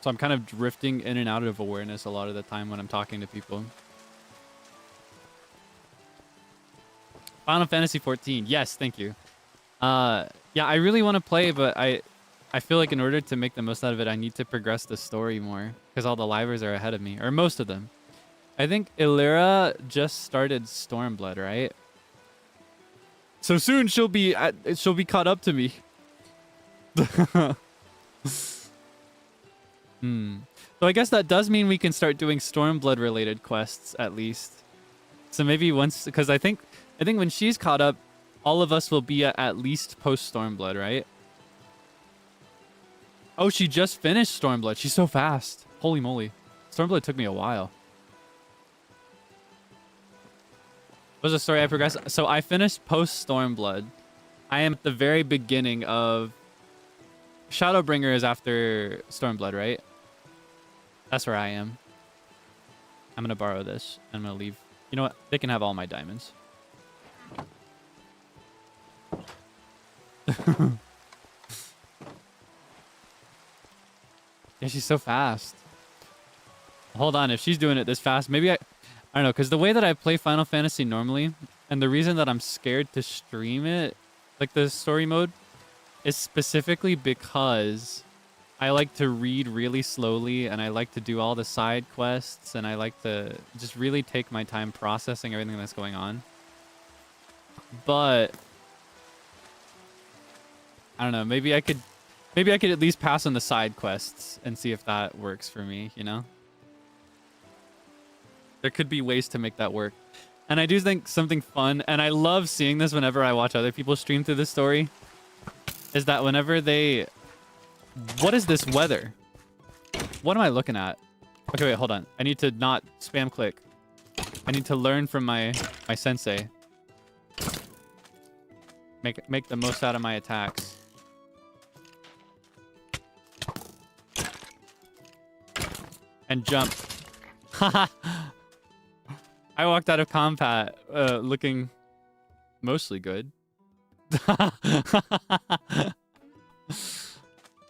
So I'm kind of drifting in and out of awareness a lot of the time when I'm talking to people. Final Fantasy 14. Yes, thank you. Yeah, I really want to play, but I feel like in order to make the most out of it, I need to progress the story more because all the livers are ahead of me, or most of them. I think Illyra just started Stormblood, right? So soon she'll be caught up to me. So I guess that does mean we can start doing Stormblood related quests at least. So maybe once, because I think when she's caught up, all of us will be at least post Stormblood, right? Oh, she just finished Stormblood. She's so fast. Holy moly. Stormblood took me a while. What was the story I progressed? So I finished post Stormblood. I am at the very beginning of... Shadowbringer is after Stormblood, right? That's where I am. I'm going to borrow this. I'm going to leave. You know what? They can have all my diamonds. Yeah, she's so fast. Hold on, if she's doing it this fast, maybe I don't know, because the way that I play Final Fantasy normally, and the reason that I'm scared to stream it, like the story mode, is specifically because I like to read really slowly, and I like to do all the side quests, and I like to just really take my time processing everything that's going on. But I don't know, maybe I could at least pass on the side quests and see if that works for me, you know? There could be ways to make that work. And I do think something fun, and I love seeing this whenever I watch other people stream through this story, is that whenever they... What is this weather? What am I looking at? Okay, wait, hold on. I need to not spam click. I need to learn from my sensei. Make the most out of my attacks. And jump. Haha. I walked out of combat looking mostly good.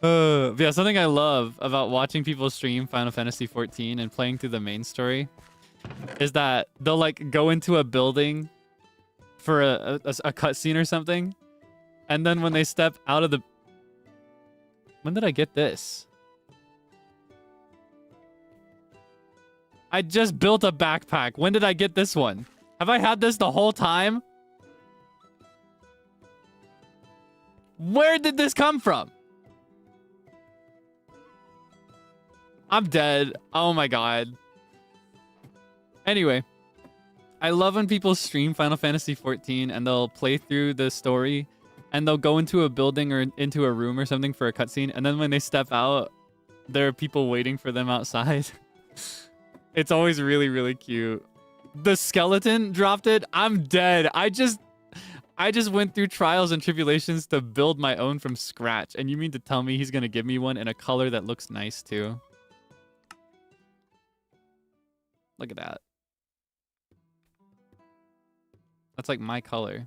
Yeah, something I love about watching people stream Final Fantasy 14 and playing through the main story is that they'll like go into a building for a cutscene or something, and then when they step out of the... When did I get this? I just built a backpack. When did I get this one? Have I had this the whole time? Where did this come from? I'm dead. Oh my god. Anyway, I love when people stream Final Fantasy 14 and they'll play through the story and they'll go into a building or into a room or something for a cutscene, and then when they step out, there are people waiting for them outside. It's always really, really cute. The skeleton dropped it. I'm dead. I just went through trials and tribulations to build my own from scratch. And you mean to tell me he's going to give me one in a color that looks nice too? Look at that. That's like my color.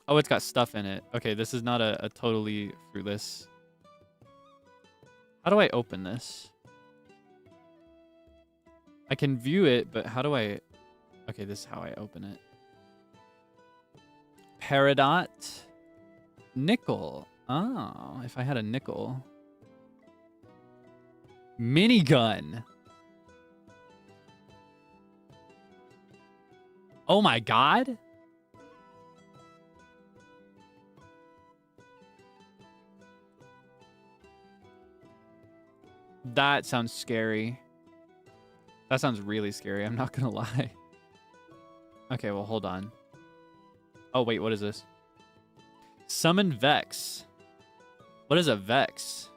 Oh, it's got stuff in it. Okay, this is not a totally fruitless... How do I open this? I can view it, but how do I... Okay, this is how I open it. Peridot. Nickel. Oh, if I had a nickel. Minigun. Oh my god. That sounds scary. That sounds really scary. I'm not gonna lie. Okay, well, hold on. Oh, wait, what is this? Summon Vex. What is a Vex?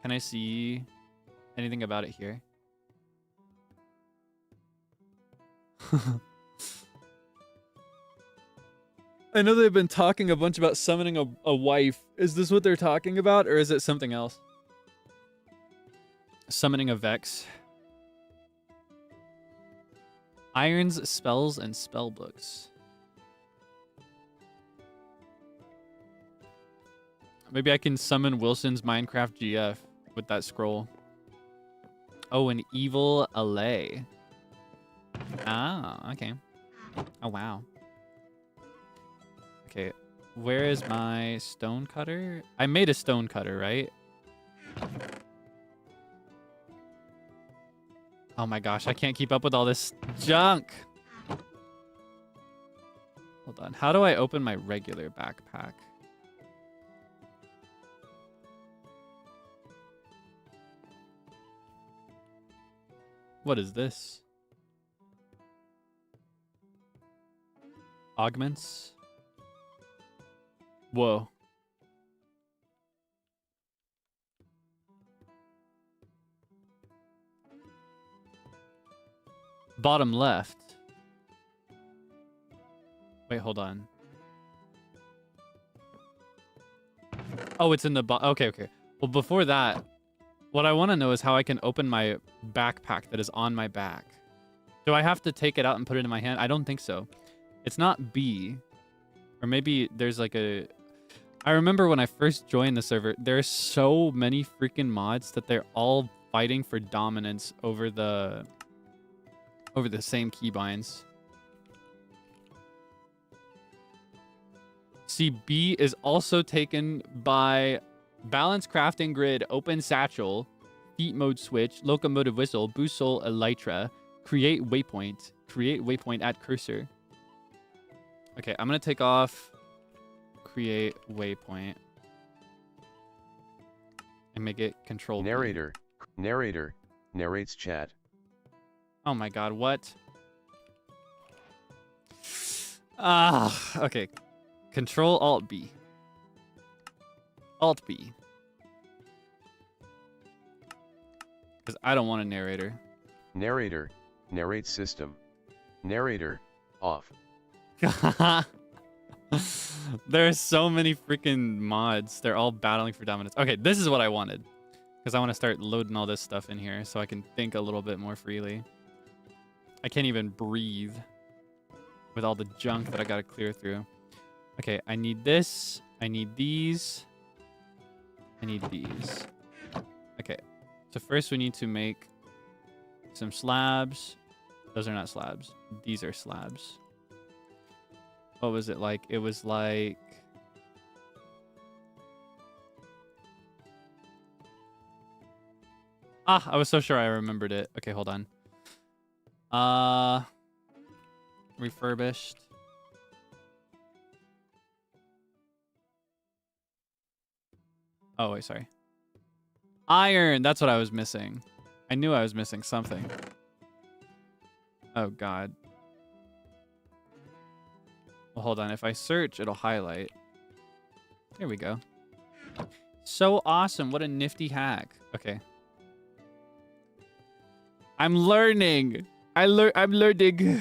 Can I see anything about it here? I know they've been talking a bunch about summoning a wife. Is this what they're talking about, or is it something else? Summoning a Vex. Irons, spells, and spell books. Maybe I can summon Wilson's Minecraft GF with that scroll. Oh, an evil allay. Ah, okay. Oh, wow. Okay, where is my stone cutter? I made a stone cutter, right? Oh my gosh, I can't keep up with all this junk. Hold on. How do I open my regular backpack? What is this? Augments? Whoa. Bottom left. Wait, hold on. Oh, it's in the okay, okay. Well, before that, what I want to know is how I can open my backpack that is on my back. Do I have to take it out and put it in my hand? I don't think so. It's not B. Or maybe there's like a... I remember when I first joined the server, there's so many freaking mods that they're all fighting for dominance over the same keybinds. See, B is also taken by Balance Crafting Grid, Open Satchel, Feet Mode Switch, Locomotive Whistle, Boost-Soul Elytra, Create Waypoint at Cursor. Okay, I'm going to take off Create Waypoint and make it Control Narrator. Narrator. Narrates chat. Oh my god, what? Ah, okay. Control Alt B. Alt B. Because I don't want a narrator. Narrator. Narrate system. Narrator. Off. There are so many freaking mods. They're all battling for dominance. Okay, this is what I wanted. Because I want to start loading all this stuff in here so I can think a little bit more freely. I can't even breathe with all the junk that I got to clear through. Okay, I need this. I need these. I need these. Okay, so first we need to make some slabs. Those are not slabs. These are slabs. What was it like? It was like... Ah, I was so sure I remembered it. Okay, hold on. Refurbished. Oh, wait, sorry. Iron! That's what I was missing. I knew I was missing something. Oh, God. Well, hold on. If I search, it'll highlight. There we go. So awesome. What a nifty hack. Okay. I'm learning. I'm learning.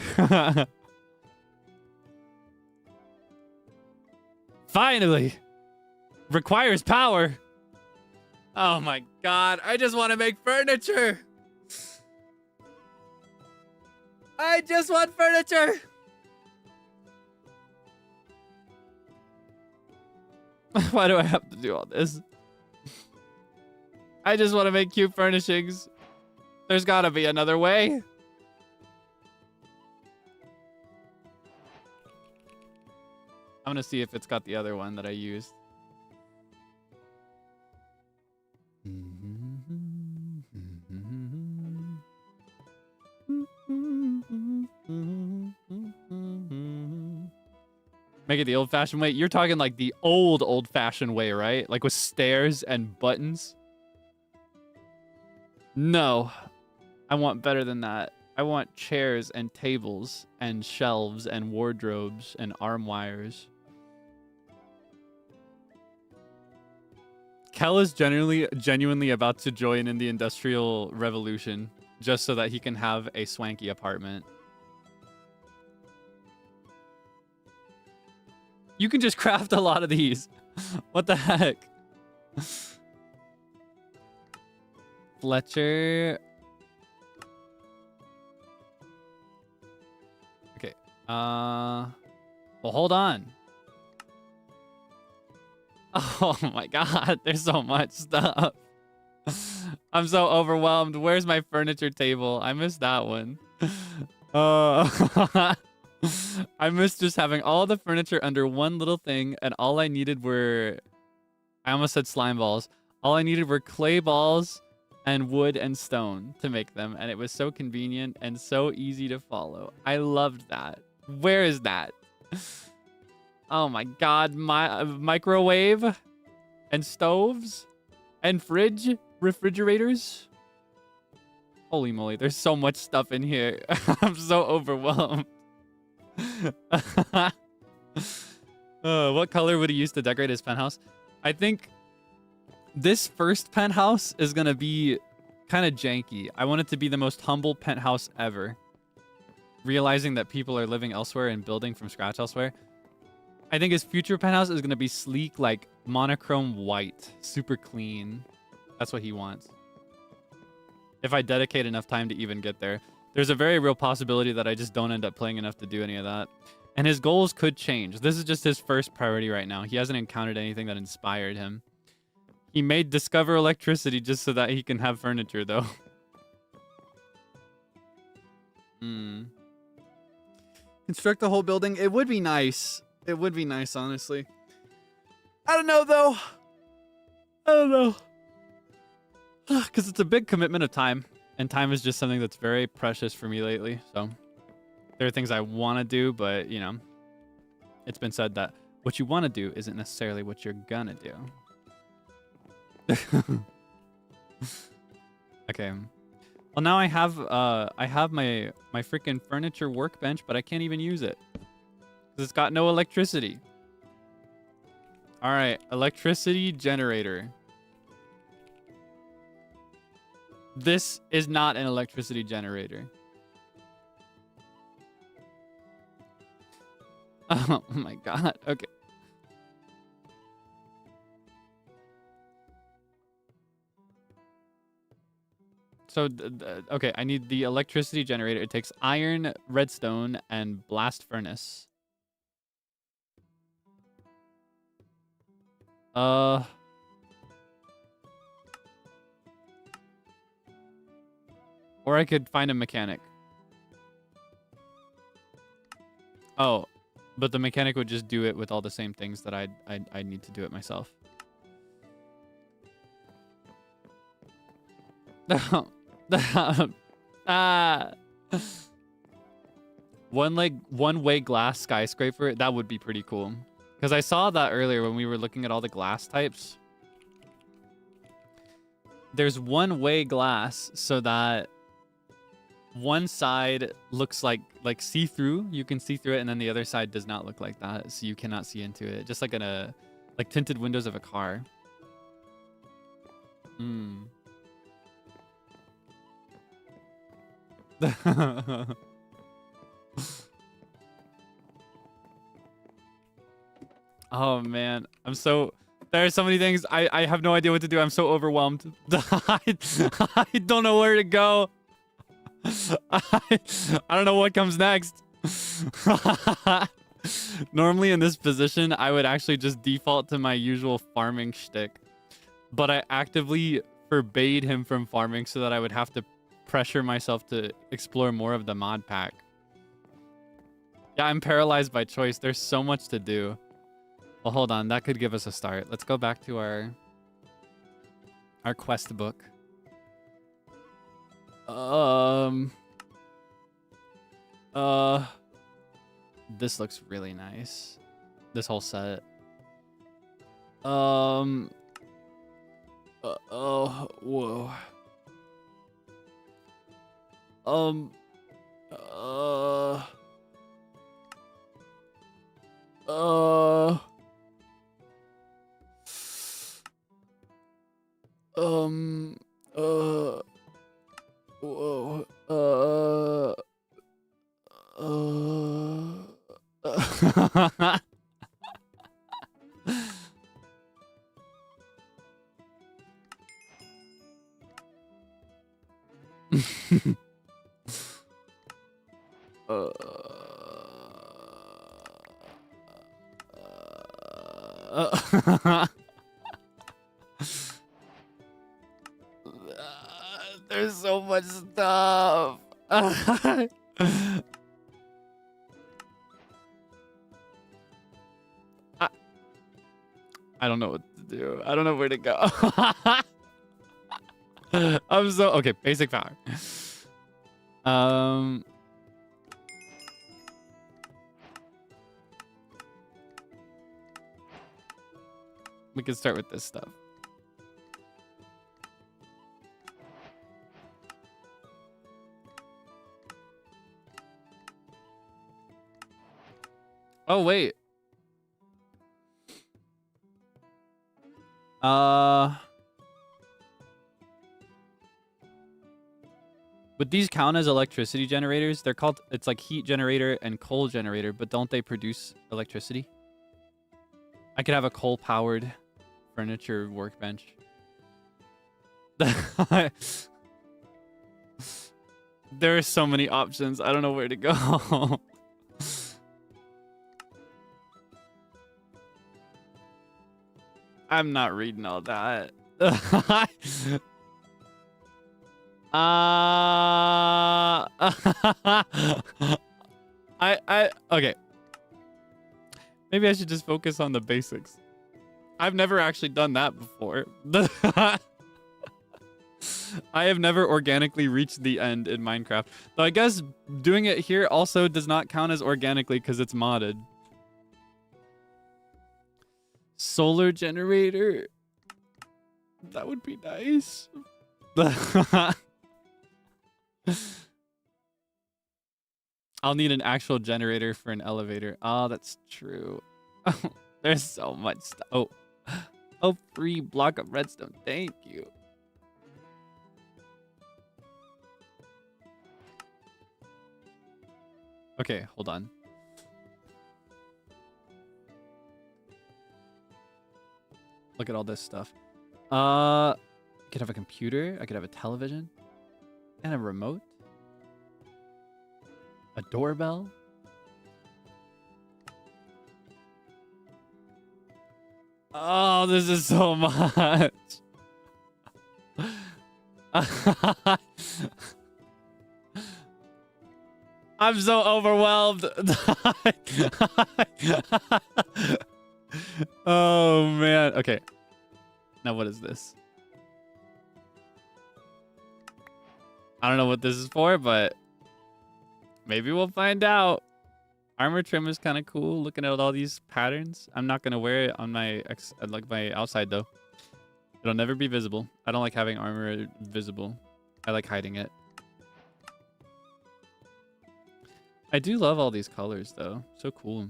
Finally. Requires power. Oh my god. I just want to make furniture. I just want furniture. Why do I have to do all this? I just want to make cute furnishings. There's gotta be another way. I'm gonna see if it's got the other one that I used. Make it the old-fashioned way. You're talking like the old-fashioned way, right? Like with stairs and buttons? No. I want better than that. I want chairs and tables and shelves and wardrobes and arm wires. Kel is genuinely about to join in the Industrial Revolution just so that he can have a swanky apartment. You can just craft a lot of these. What the heck? Fletcher. Well, hold on. Oh my god, there's so much stuff. I'm so overwhelmed. Where's my furniture table? I missed that one. I missed just having all the furniture under one little thing, and all I needed were... I almost said slime balls. All I needed were clay balls and wood and stone to make them, and it was so convenient and so easy to follow. I loved that. Where is that? Oh my god, my microwave and stoves and refrigerators. Holy moly, there's so much stuff in here. I'm so overwhelmed. What color would he use to decorate his penthouse? I think this first penthouse is gonna be kind of janky. I want it to be the most humble penthouse ever. Realizing that people are living elsewhere and building from scratch elsewhere. I think his future penthouse is gonna be sleek, like monochrome white, super clean. That's what he wants. If I dedicate enough time to even get there. There's a very real possibility that I just don't end up playing enough to do any of that. And his goals could change. This is just his first priority right now. He hasn't encountered anything that inspired him. He may discover electricity just so that he can have furniture, though. Construct the whole building. It would be nice. It would be nice, honestly. I don't know, though. I don't know. Because it's a big commitment of time. And time is just something that's very precious for me lately. So there are things I want to do, but, you know, it's been said that what you want to do isn't necessarily what you're gonna do. Okay. Well, now I have my freaking furniture workbench, but I can't even use it because it's got no electricity. All right, electricity generator. This is not an electricity generator. Oh my god. Okay. So, okay, I need the electricity generator. It takes iron, redstone, and blast furnace. Or I could find a mechanic. Oh, but the mechanic would just do it with all the same things that I'd need to do it myself. One-way glass skyscraper. That would be pretty cool. Because I saw that earlier when we were looking at all the glass types. There's one-way glass so that one side looks like see-through. You can see through it, and then the other side does not look like that, so you cannot see into it. Just like in a tinted windows of a car. Oh man, there are so many things. I have no idea what to do. I'm so overwhelmed. I don't know where to go. I don't know what comes next. Normally in this position, I would actually just default to my usual farming shtick. But I actively forbade him from farming so that I would have to pressure myself to explore more of the mod pack. Yeah, I'm paralyzed by choice. There's so much to do. Well, hold on. That could give us a start. Let's go back to our quest book. This looks really nice. This whole set. Whoa. There's so much stuff. I don't know what to do. I don't know where to go. I'm so okay. Basic power. We can start with this stuff. Oh wait. Would these count as electricity generators? They're called, it's like heat generator and coal generator, but don't they produce electricity? I could have a coal-powered furniture workbench. There are so many options. I don't know where to go. I'm not reading all that. Okay. Maybe I should just focus on the basics. I've never actually done that before. I have never organically reached the end in Minecraft. Though I guess doing it here also does not count as organically because it's modded. Solar generator. That would be nice. I'll need an actual generator for an elevator. Oh, that's true. There's so much stuff. Oh, free block of redstone. Thank you. Okay, hold on. Look at all this stuff. I could have a computer. I could have a television. And a remote. A doorbell. Oh, this is so much. I'm so overwhelmed. Oh, man. Okay. Now, what is this? I don't know what this is for, but maybe we'll find out. Armor trim is kind of cool. Looking at all these patterns. I'm not going to wear it on my my outside, though. It'll never be visible. I don't like having armor visible. I like hiding it. I do love all these colors, though. So cool.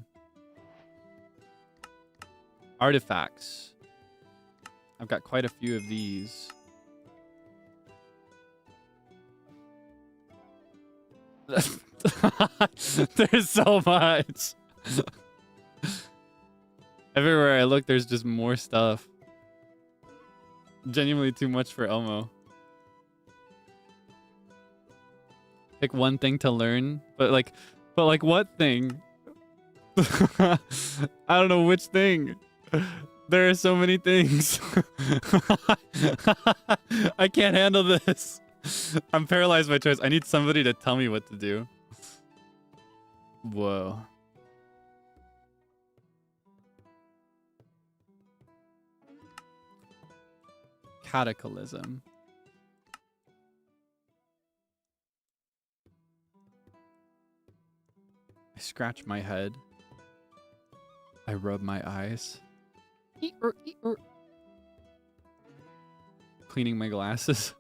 Artifacts. I've got quite a few of these. There's so much. Everywhere I look, there's just more stuff. Genuinely too much for Elmo. Pick one thing to learn, but like what thing? I don't know which thing. There are so many things. I can't handle this. I'm paralyzed by choice. I need somebody to tell me what to do. Whoa. Cataclysm. I scratch my head. I rub my eyes. Cleaning my glasses.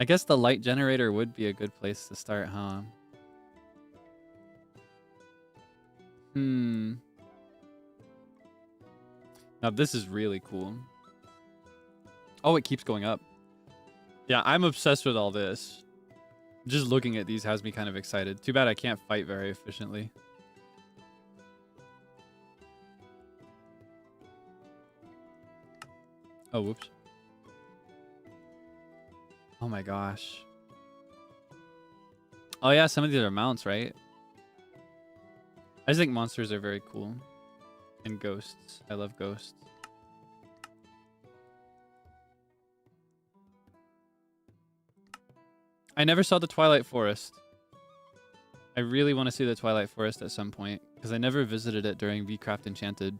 I guess the light generator would be a good place to start, huh? Now this is really cool. Oh, it keeps going up. Yeah, I'm obsessed with all this. Just looking at these has me kind of excited. Too bad I can't fight very efficiently. Oh, whoops. Oh my gosh. Oh yeah, some of these are mounts, right? I just think monsters are very cool. And ghosts. I love ghosts. I never saw the Twilight Forest. I really want to see the Twilight Forest at some point, because I never visited it during VCraft Enchanted.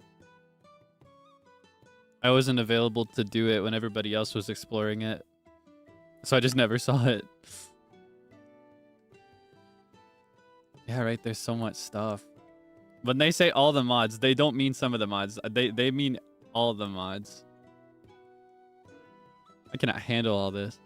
I wasn't available to do it when everybody else was exploring it. So I just never saw it. Yeah, right, there's so much stuff. When they say all the mods, they don't mean some of the mods. They mean all the mods. I cannot handle all this.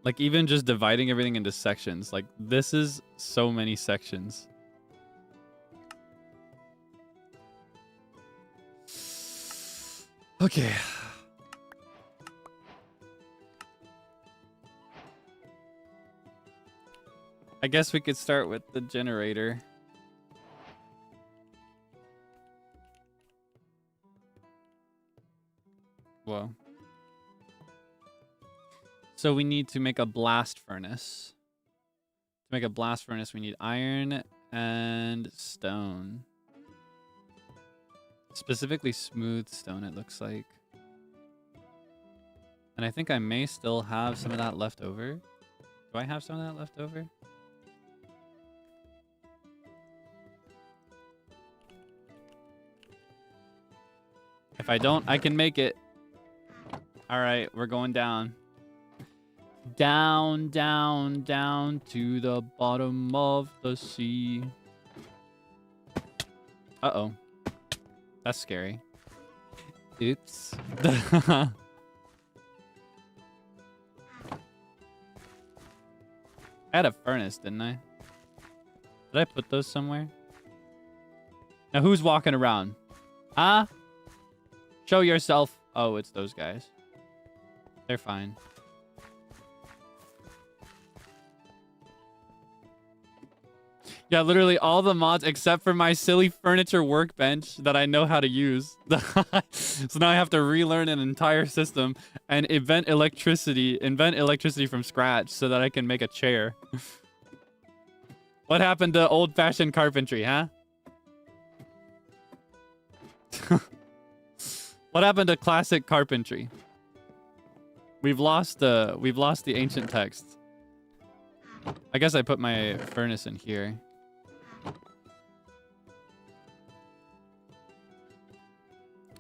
Like, even just dividing everything into sections. Like, this is so many sections. Okay. I guess we could start with the generator. Whoa. So we need to make a blast furnace. To make a blast furnace, we need iron and stone. Specifically smooth stone, it looks like. And I think I may still have some of that left over. Do I have some of that left over? If I don't, I can make it. All right, we're going down. Down, down, down to the bottom of the sea. Uh-oh. That's scary. Oops. I had a furnace, didn't I? Did I put those somewhere? Now who's walking around? Huh? Show yourself. Oh, it's those guys. They're fine. Yeah, literally all the mods except for my silly furniture workbench that I know how to use. So now I have to relearn an entire system and invent electricity from scratch so that I can make a chair. What happened to old-fashioned carpentry, huh? What happened to classic carpentry? We've lost the ancient text. I guess I put my furnace in here.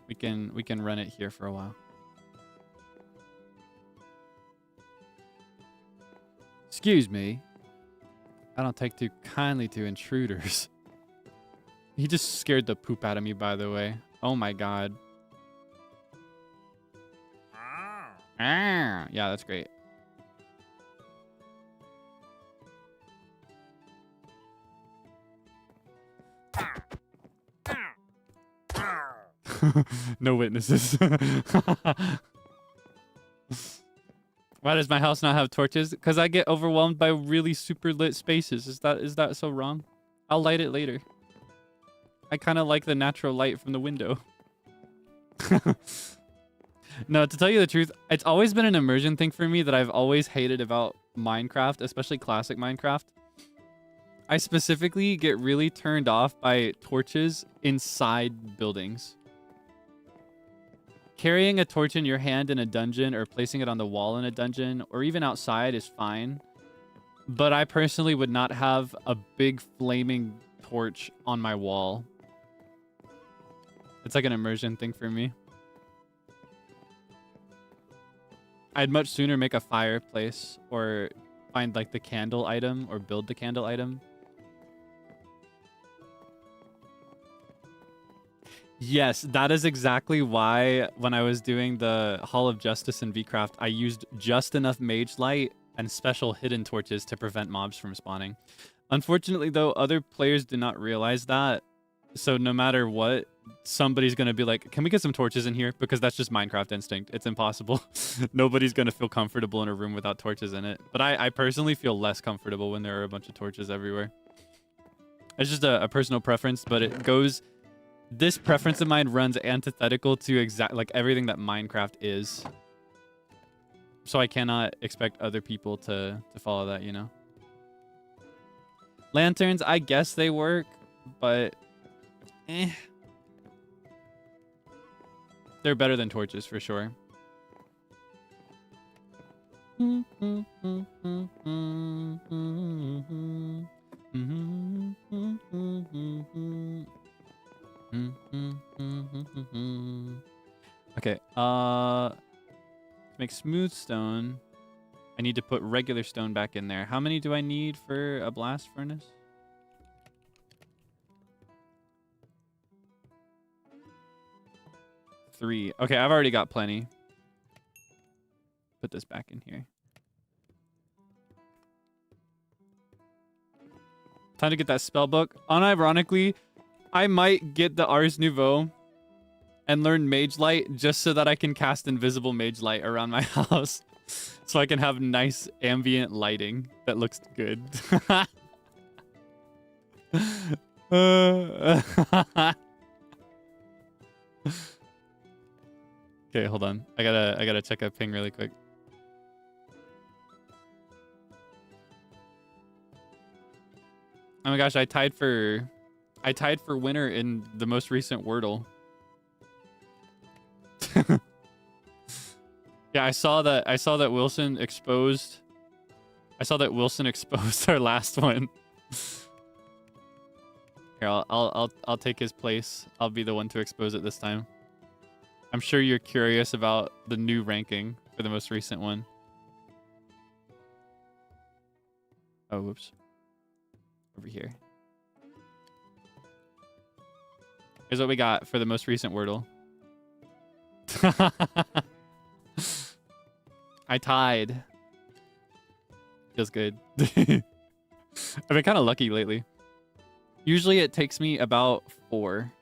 We can run it here for a while. Excuse me. I don't take too kindly to intruders. He just scared the poop out of me, by the way. Oh my god. Ah, yeah, that's great. No witnesses. Why does my house not have torches? Because I get overwhelmed by really super lit spaces. Is that so wrong? I'll light it later. I kind of like the natural light from the window. No, to tell you the truth, it's always been an immersion thing for me that I've always hated about Minecraft, especially classic Minecraft. I specifically get really turned off by torches inside buildings. Carrying a torch in your hand in a dungeon or placing it on the wall in a dungeon or even outside is fine. But I personally would not have a big flaming torch on my wall. It's like an immersion thing for me. I'd much sooner make a fireplace or find like the candle item or build the candle item. Yes, that is exactly why when I was doing the Hall of Justice in VCraft, I used just enough mage light and special hidden torches to prevent mobs from spawning. Unfortunately, though, other players do not realize that. So no matter what, somebody's going to be like, can we get some torches in here? Because that's just Minecraft instinct. It's impossible. Nobody's going to feel comfortable in a room without torches in it. But I personally feel less comfortable when there are a bunch of torches everywhere. It's just a personal preference, but it goes This preference of mine runs antithetical to like everything that Minecraft is. So I cannot expect other people to follow that, you know? Lanterns, I guess they work, but eh. They're better than torches for sure. Okay, to make smooth stone, I need to put regular stone back in there. How many do I need for a blast furnace? 3. Okay, I've already got plenty. Put this back in here. Time to get that spell book. Unironically, I might get the Ars Nouveau and learn Mage Light just so that I can cast invisible Mage Light around my house. So I can have nice ambient lighting that looks good. Okay, hold on. I gotta check a ping really quick. Oh my gosh, I tied for winner in the most recent Wordle. Yeah, I saw that Wilson exposed our last one. Here, I'll take his place. I'll be the one to expose it this time. I'm sure you're curious about the new ranking for the most recent one. Oh, whoops. Over here. Here's what we got for the most recent Wordle. I tied. Feels good. I've been kind of lucky lately. Usually it takes me about 4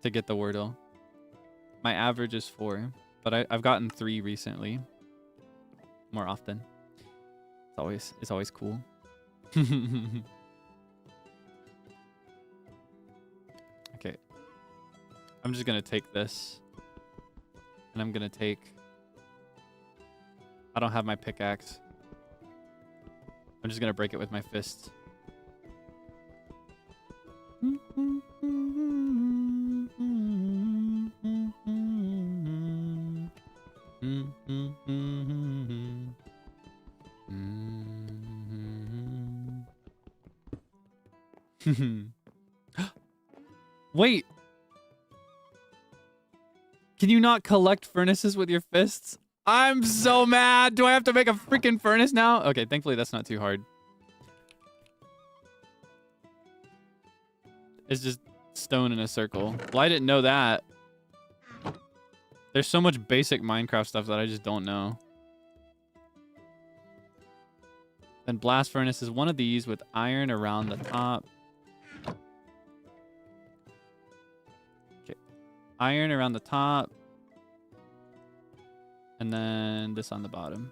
to get the Wordle. My average is 4, but I've gotten 3 recently. More often. It's always cool. Okay. I'm just gonna take this. And I'm gonna take... I don't have my pickaxe. I'm just gonna break it with my fists. Wait. Can you not collect furnaces with your fists? I'm so mad. Do I have to make a freaking furnace now? Okay, thankfully that's not too hard. It's just stone in a circle. Well, I didn't know that. There's so much basic Minecraft stuff that I just don't know. Then blast furnace is one of these with iron around the top. Okay. Iron around the top. And then this on the bottom.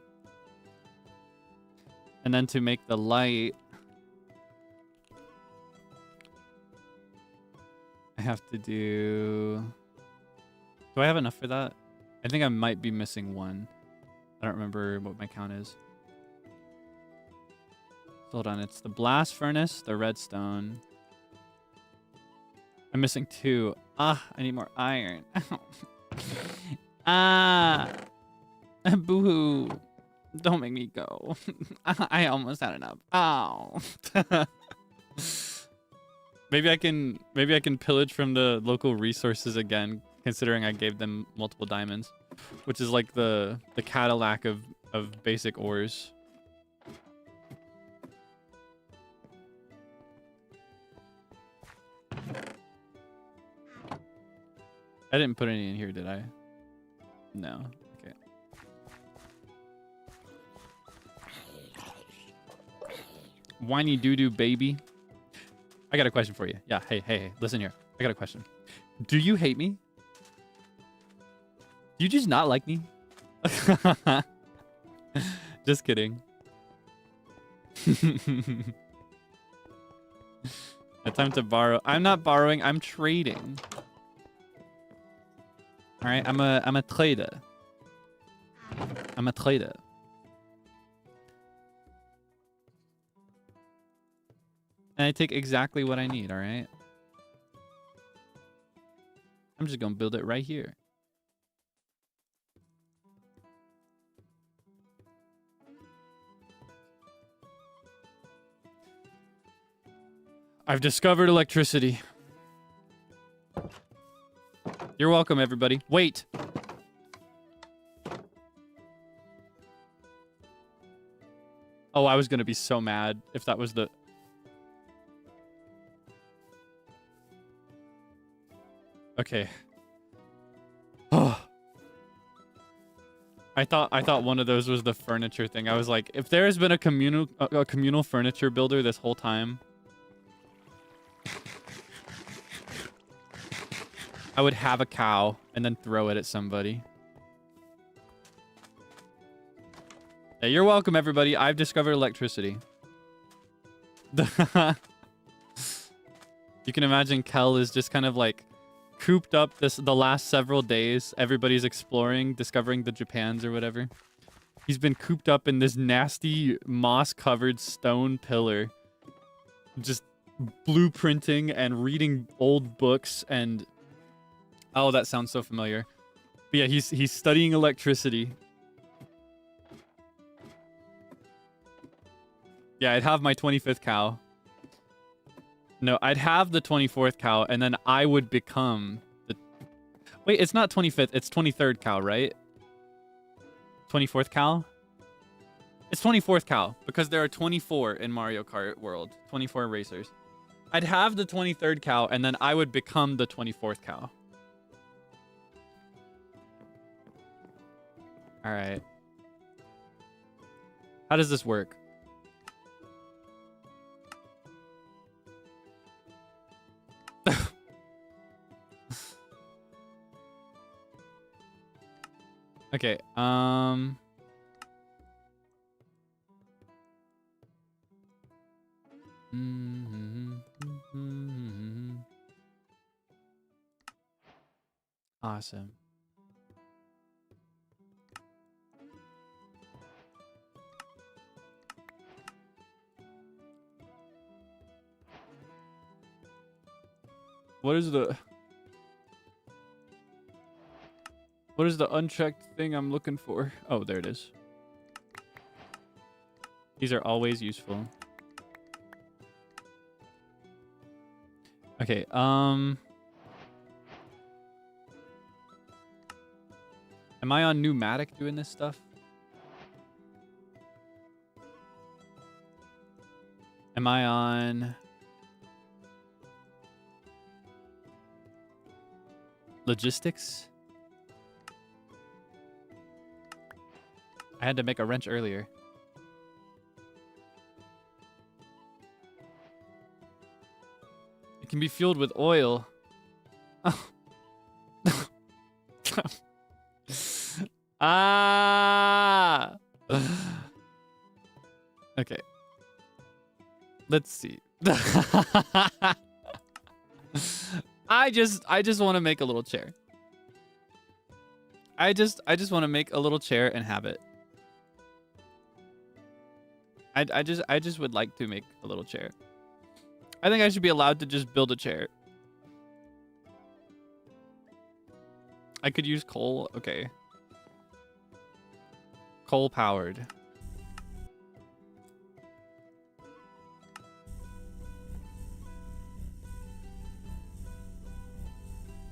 And then to make the light, I have to do... Do I have enough for that? I think I might be missing 1. I don't remember what my count is. So hold on, it's the blast furnace, the redstone. I'm missing 2. Ah, I need more iron. Ah, boo-hoo. Don't make me go. I almost had enough. Ow. Maybe I can pillage from the local resources again, considering I gave them multiple diamonds, which is like the Cadillac of basic ores. I didn't put any in here, did I? No. Okay. Whiny doo-doo baby. I got a question for you. Yeah, hey, listen here. I got a question. Do you hate me? Do you just not like me? Just kidding. Time to borrow. I'm not borrowing, I'm trading. All right, I'm a trader. I'm a trader. And I take exactly what I need, all right? I'm just gonna build it right here. I've discovered electricity. You're welcome, everybody. Wait. Oh, I was gonna be so mad if that was the... Okay. Oh. I thought one of those was the furniture thing. I was like, if there has been a communal furniture builder this whole time, I would have a cow and then throw it at somebody. Hey, you're welcome, everybody. I've discovered electricity. You can imagine Kel is just kind of like cooped up the last several days. Everybody's exploring, discovering the Japans or whatever. He's been cooped up in this nasty moss-covered stone pillar, just blueprinting and reading old books and... Oh, that sounds so familiar. But yeah, he's studying electricity. Yeah, I'd have my 25th cow. No, I'd have the 24th cow, and then I would become the... Wait, it's not 25th, it's 23rd cow, right? 24th cow? It's 24th cow, because there are 24 in Mario Kart World. 24 racers. I'd have the 23rd cow, and then I would become the 24th cow. Alright. How does this work? Okay, Awesome. What is the unchecked thing I'm looking for? Oh, there it is. These are always useful. Okay, am I on Pneumatic doing this stuff? Am I on Logistics? I had to make a wrench earlier. It can be fueled with oil. Oh. Ah. Okay. Let's see. I just want to make a little chair. I just want to make a little chair and have it. I just would like to make a little chair. I think I should be allowed to just build a chair. I could use coal. Okay. Coal powered.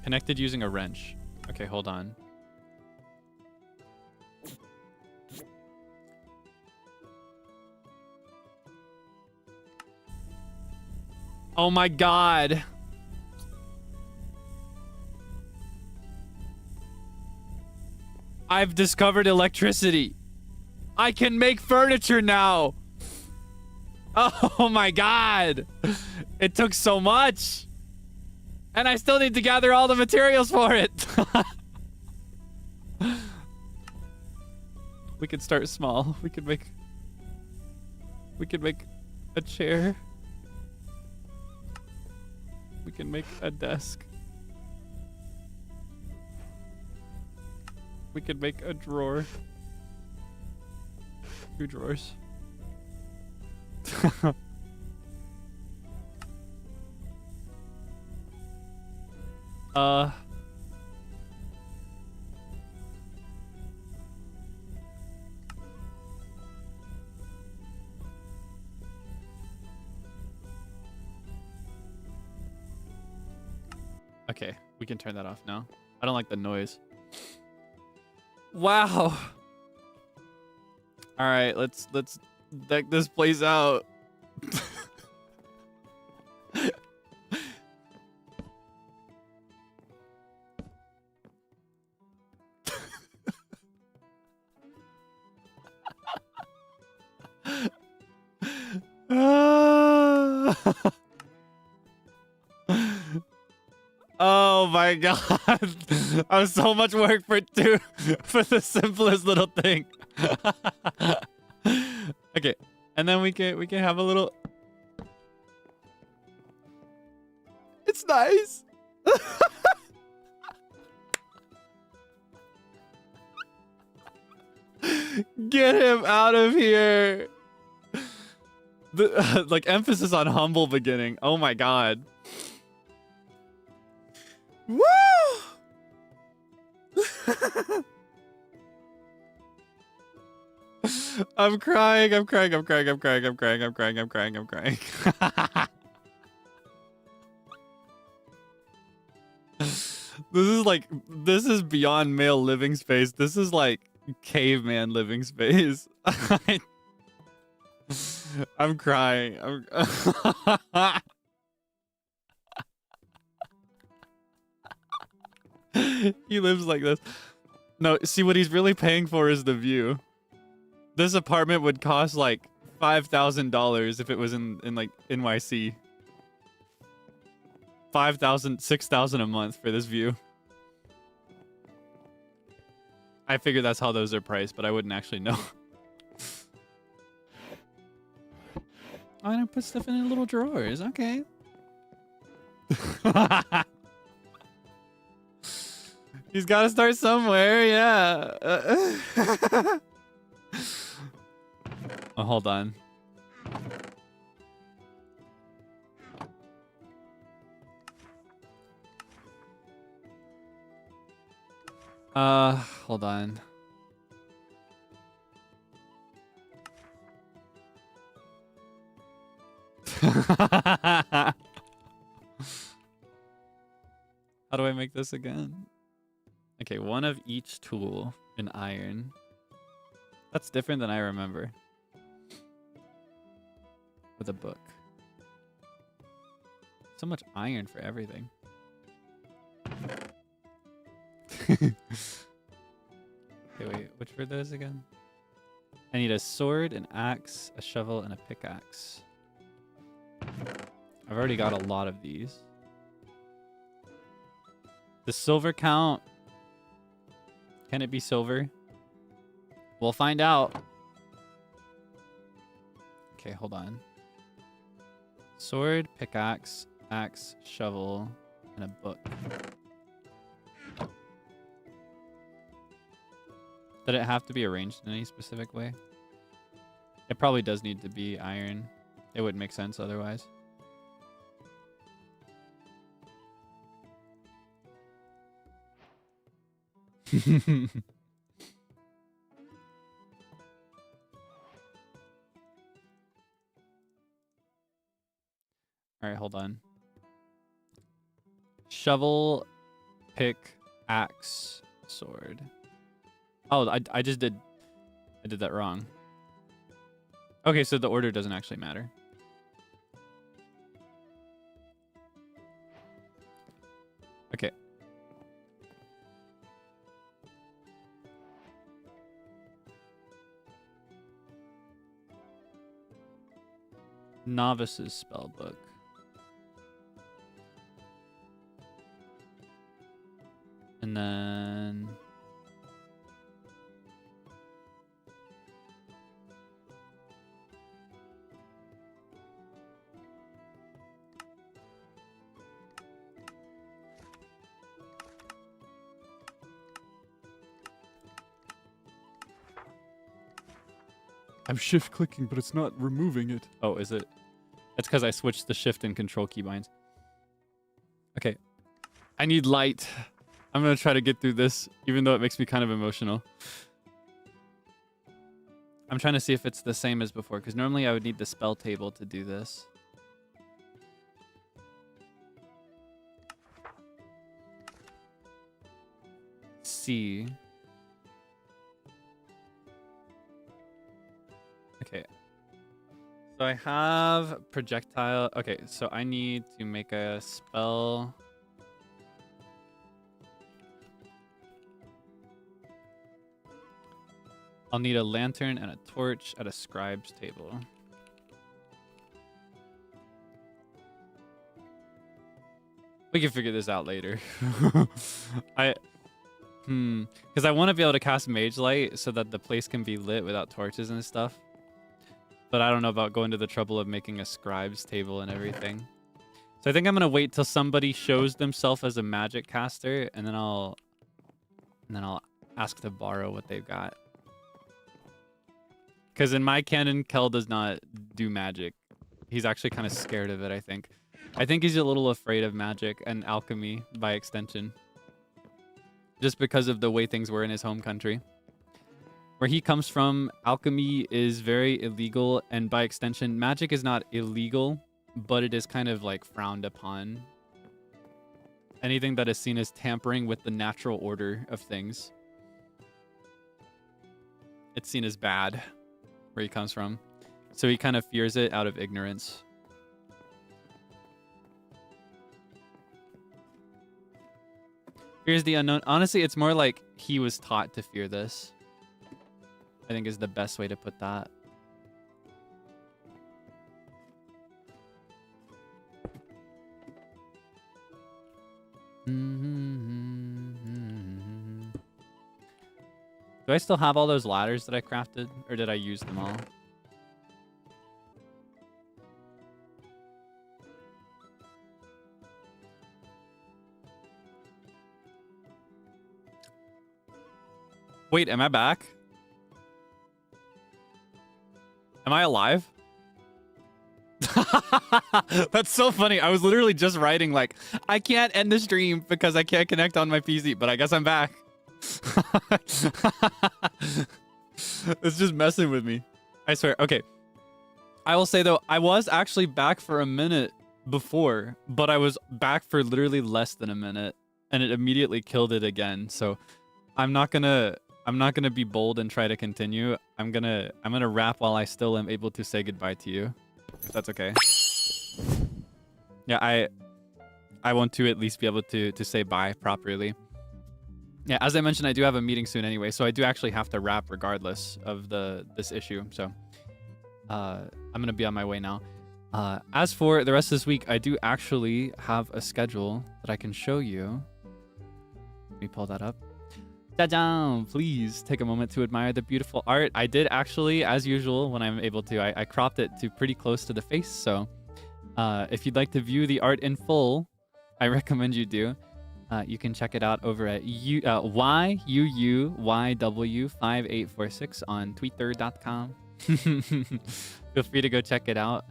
Connected using a wrench. Okay, hold on. Oh my god. I've discovered electricity. I can make furniture now. Oh my god. It took so much. And I still need to gather all the materials for it. We could start small. We could make a chair. We can make a desk. We could make a drawer. 2 drawers. Okay, we can turn that off now. I don't like the noise. Wow. All right, let's deck this place out. Oh my god. That was so much work for the simplest little thing. Okay. And then we can have a little. It's nice. Get him out of here. Like emphasis on humble beginning. Oh my god. Woo! I'm crying. I'm crying. I'm crying. I'm crying. I'm crying. I'm crying. I'm crying. I'm crying. This is beyond male living space. This is like caveman living space. I'm crying. He lives like this. No, see what he's really paying for is the view. This apartment would cost like $5,000 if it was in like NYC. 5,000, 6,000 a month for this view. I figure that's how those are priced, but I wouldn't actually know. I'm gonna put stuff in little drawers. Okay. He's got to start somewhere. Yeah. Oh, hold on. Hold on. How do I make this again? Okay, one of each tool in iron. That's different than I remember. With a book. So much iron for everything. Okay, wait, which were those again? I need a sword, an axe, a shovel, and a pickaxe. I've already got a lot of these. The silver count. Can it be silver? We'll find out. Okay, hold on. Sword, pickaxe, axe, shovel, and a book. Did it have to be arranged in any specific way? It probably does need to be iron. It wouldn't make sense otherwise. All right, hold on. Shovel, pick, axe, sword. Oh, I just did. I did that wrong. Okay, so the order doesn't actually matter. Okay. Novice's spellbook. And then I'm shift clicking, but it's not removing it. Oh, is it? It's because I switched the shift and control keybinds. Okay. I need light. I'm going to try to get through this, even though it makes me kind of emotional. I'm trying to see if it's the same as before, because normally I would need the spell table to do this. C. Okay. So I have projectile. Okay, so I need to make a spell. I'll need a lantern and a torch at a scribe's table. We can figure this out later. Because I want to be able to cast Mage Light so that the place can be lit without torches and stuff. But I don't know about going to the trouble of making a scribe's table and everything. So I think I'm gonna wait till somebody shows themselves as a magic caster, and then I'll ask to borrow what they've got. Because in my canon, Kel does not do magic. He's actually kind of scared of it, I think. I think he's a little afraid of magic and alchemy by extension. Just because of the way things were in his home country. Where he comes from, alchemy is very illegal, and by extension, magic is not illegal, but it is kind of like frowned upon. Anything that is seen as tampering with the natural order of things, it's seen as bad where he comes from. So he kind of fears it out of ignorance. Fears the unknown. Honestly, it's more like he was taught to fear this, I think is the best way to put that. Do I still have all those ladders that I crafted, or did I use them all? Wait, am I back? Am I alive? That's so funny. I was literally just writing like, I can't end the stream because I can't connect on my PC, but I guess I'm back. It's just messing with me. I swear. Okay. I will say though, I was actually back for a minute before, but I was back for literally less than a minute and it immediately killed it again. So I'm not gonna be bold and try to continue. I'm gonna wrap while I still am able to say goodbye to you. If that's okay. Yeah, I want to at least be able to say bye properly. Yeah, as I mentioned, I do have a meeting soon anyway, so I do actually have to wrap regardless of this issue. So I'm gonna be on my way now. As for the rest of this week, I do actually have a schedule that I can show you. Let me pull that up. Ta-da! Please take a moment to admire the beautiful art. I did actually, as usual, when I'm able to, I cropped it to pretty close to the face. So if you'd like to view the art in full, I recommend you do. You can check it out over at YUUYW5846 on twitter.com. Feel free to go check it out.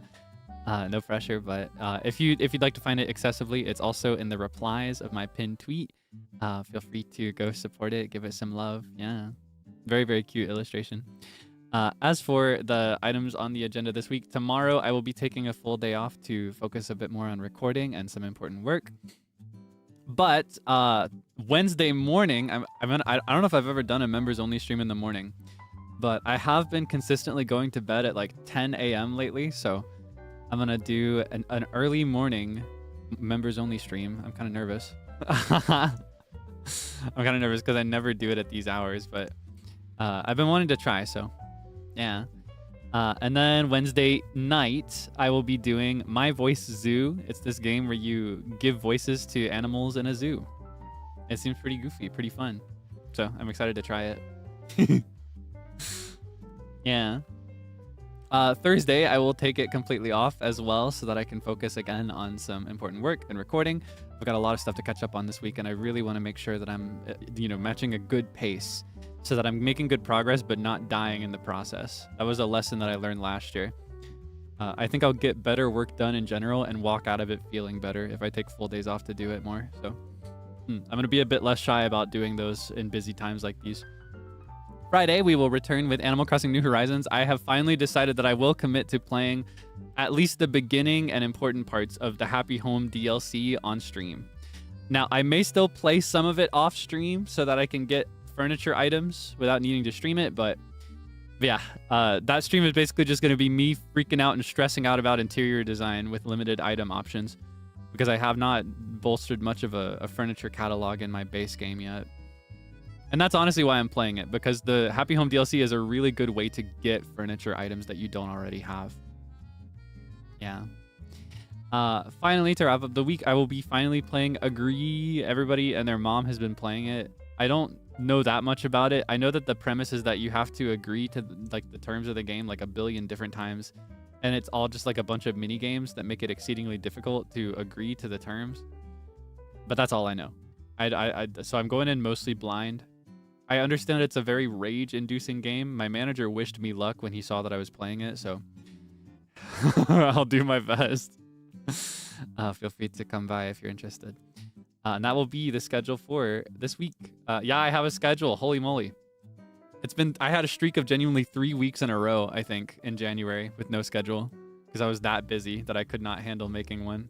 No pressure, but if you'd like to find it accessibly, it's also in the replies of my pinned tweet. Feel free to go support it, give it some love. Yeah, very, very cute illustration. As for the items on the agenda this week, tomorrow I will be taking a full day off to focus a bit more on recording and some important work. But Wednesday morning, I don't know if I've ever done a members only stream in the morning, but I have been consistently going to bed at like 10 a.m. lately. So I'm going to do an early morning members only stream. I'm kind of nervous. I'm kind of nervous because I never do it at these hours, but I've been wanting to try. So yeah. And then Wednesday night, I will be doing My Voice Zoo. It's this game where you give voices to animals in a zoo. It seems pretty goofy, pretty fun. So I'm excited to try it. Yeah. Thursday, I will take it completely off as well so that I can focus again on some important work and recording. I've got a lot of stuff to catch up on this week, and I really want to make sure that I'm, matching a good pace so that I'm making good progress but not dying in the process. That was a lesson that I learned last year. I think I'll get better work done in general and walk out of it feeling better if I take full days off to do it more. So I'm going to be a bit less shy about doing those in busy times like these. Friday, we will return with Animal Crossing New Horizons. I have finally decided that I will commit to playing at least the beginning and important parts of the Happy Home DLC on stream. Now, I may still play some of it off stream so that I can get furniture items without needing to stream it, but yeah, that stream is basically just going to be me freaking out and stressing out about interior design with limited item options because I have not bolstered much of a furniture catalog in my base game yet. And that's honestly why I'm playing it, because the Happy Home DLC is a really good way to get furniture items that you don't already have. Yeah. Finally, to wrap up the week, I will be finally playing Agree. Everybody and their mom has been playing it. I don't know that much about it. I know that the premise is that you have to agree to like the terms of the game like a billion different times, and it's all just like a bunch of mini games that make it exceedingly difficult to agree to the terms. But that's all I know. So I'm going in mostly blind. I understand it's a very rage-inducing game. My manager wished me luck when he saw that I was playing it, so I'll do my best. Feel free to come by if you're interested. And that will be the schedule for this week. Yeah, I have a schedule. Holy moly. I had a streak of genuinely 3 weeks in a row, I think, in January with no schedule because I was that busy that I could not handle making one.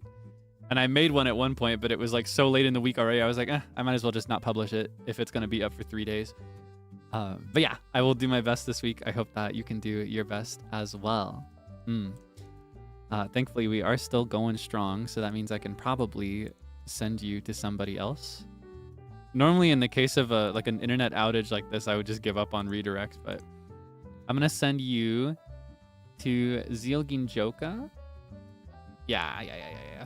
And I made one at one point, but it was like so late in the week already. I was like, I might as well just not publish it if it's going to be up for 3 days. But yeah, I will do my best this week. I hope that you can do your best as well. Thankfully, we are still going strong, so that means I can probably send you to somebody else. Normally, in the case of like an internet outage like this, I would just give up on redirect, but I'm going to send you to Zielginjoka. Yeah.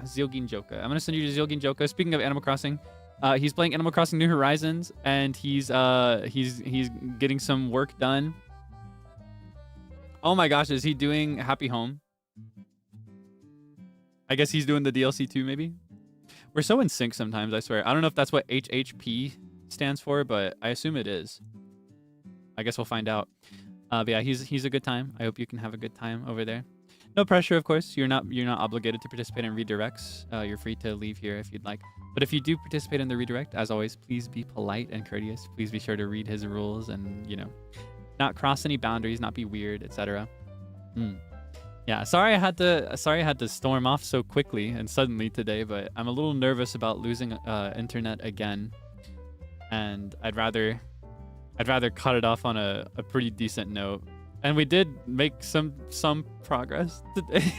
Zielginjoka. I'm going to send you to Zielginjoka. Speaking of Animal Crossing, he's playing Animal Crossing New Horizons, and he's getting some work done. Oh my gosh, is he doing Happy Home? I guess he's doing the DLC too, maybe? We're so in sync sometimes, I swear. I don't know if that's what HHP stands for, but I assume it is. I guess we'll find out. But yeah, he's a good time. I hope you can have a good time over there. No pressure, of course. You're not obligated to participate in redirects. You're free to leave here if you'd like. But if you do participate in the redirect, as always, please be polite and courteous. Please be sure to read his rules and, not cross any boundaries, not be weird, etc. Yeah, sorry I had to storm off so quickly and suddenly today, but I'm a little nervous about losing internet again, and I'd rather cut it off on a pretty decent note. And we did make some progress today.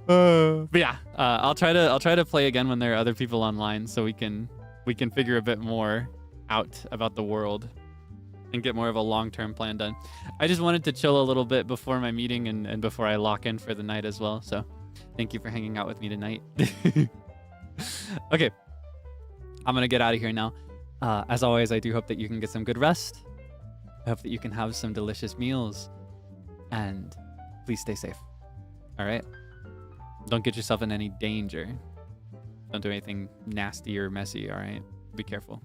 But yeah, I'll try to play again when there are other people online, so we can figure a bit more out about the world and get more of a long-term plan done. I just wanted to chill a little bit before my meeting and before I lock in for the night as well. So thank you for hanging out with me tonight. Okay, I'm gonna get out of here now. As always, I do hope that you can get some good rest. I hope that you can have some delicious meals, and please stay safe. All right? Don't get yourself in any danger. Don't do anything nasty or messy, all right? Be careful.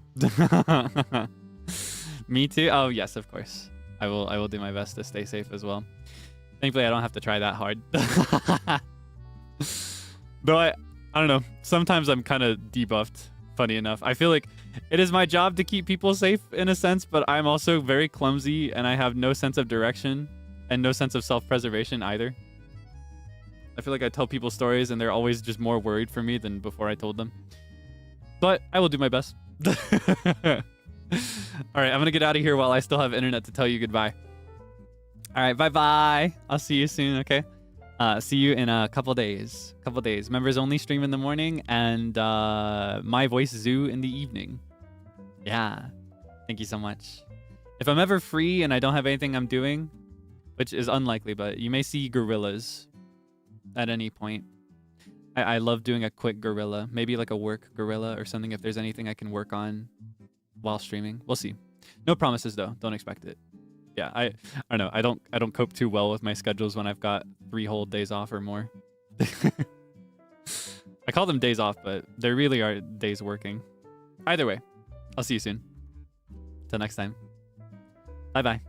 Me too? Oh, yes, of course. I will do my best to stay safe as well. Thankfully, I don't have to try that hard. Though I don't know. Sometimes I'm kind of debuffed, funny enough. I feel like it is my job to keep people safe in a sense, but I'm also very clumsy and I have no sense of direction and no sense of self-preservation either. I feel like I tell people stories and they're always just more worried for me than before I told them. But I will do my best. All right, I'm going to get out of here while I still have internet to tell you goodbye. All right, bye-bye. I'll see you soon, okay? See you in a couple days. Members only stream in the morning and my voice zoo in the evening. Yeah, thank you so much. If I'm ever free and I don't have anything I'm doing, which is unlikely, but you may see gorillas at any point. I love doing a quick gorilla, maybe like a work gorilla or something if there's anything I can work on while streaming. We'll see. No promises though, don't expect it. yeah, I don't know. I don't cope too well with my schedules when I've got 3 whole days off or more. I call them days off, but they really are days working. Either way, I'll see you soon. Till next time. Bye bye.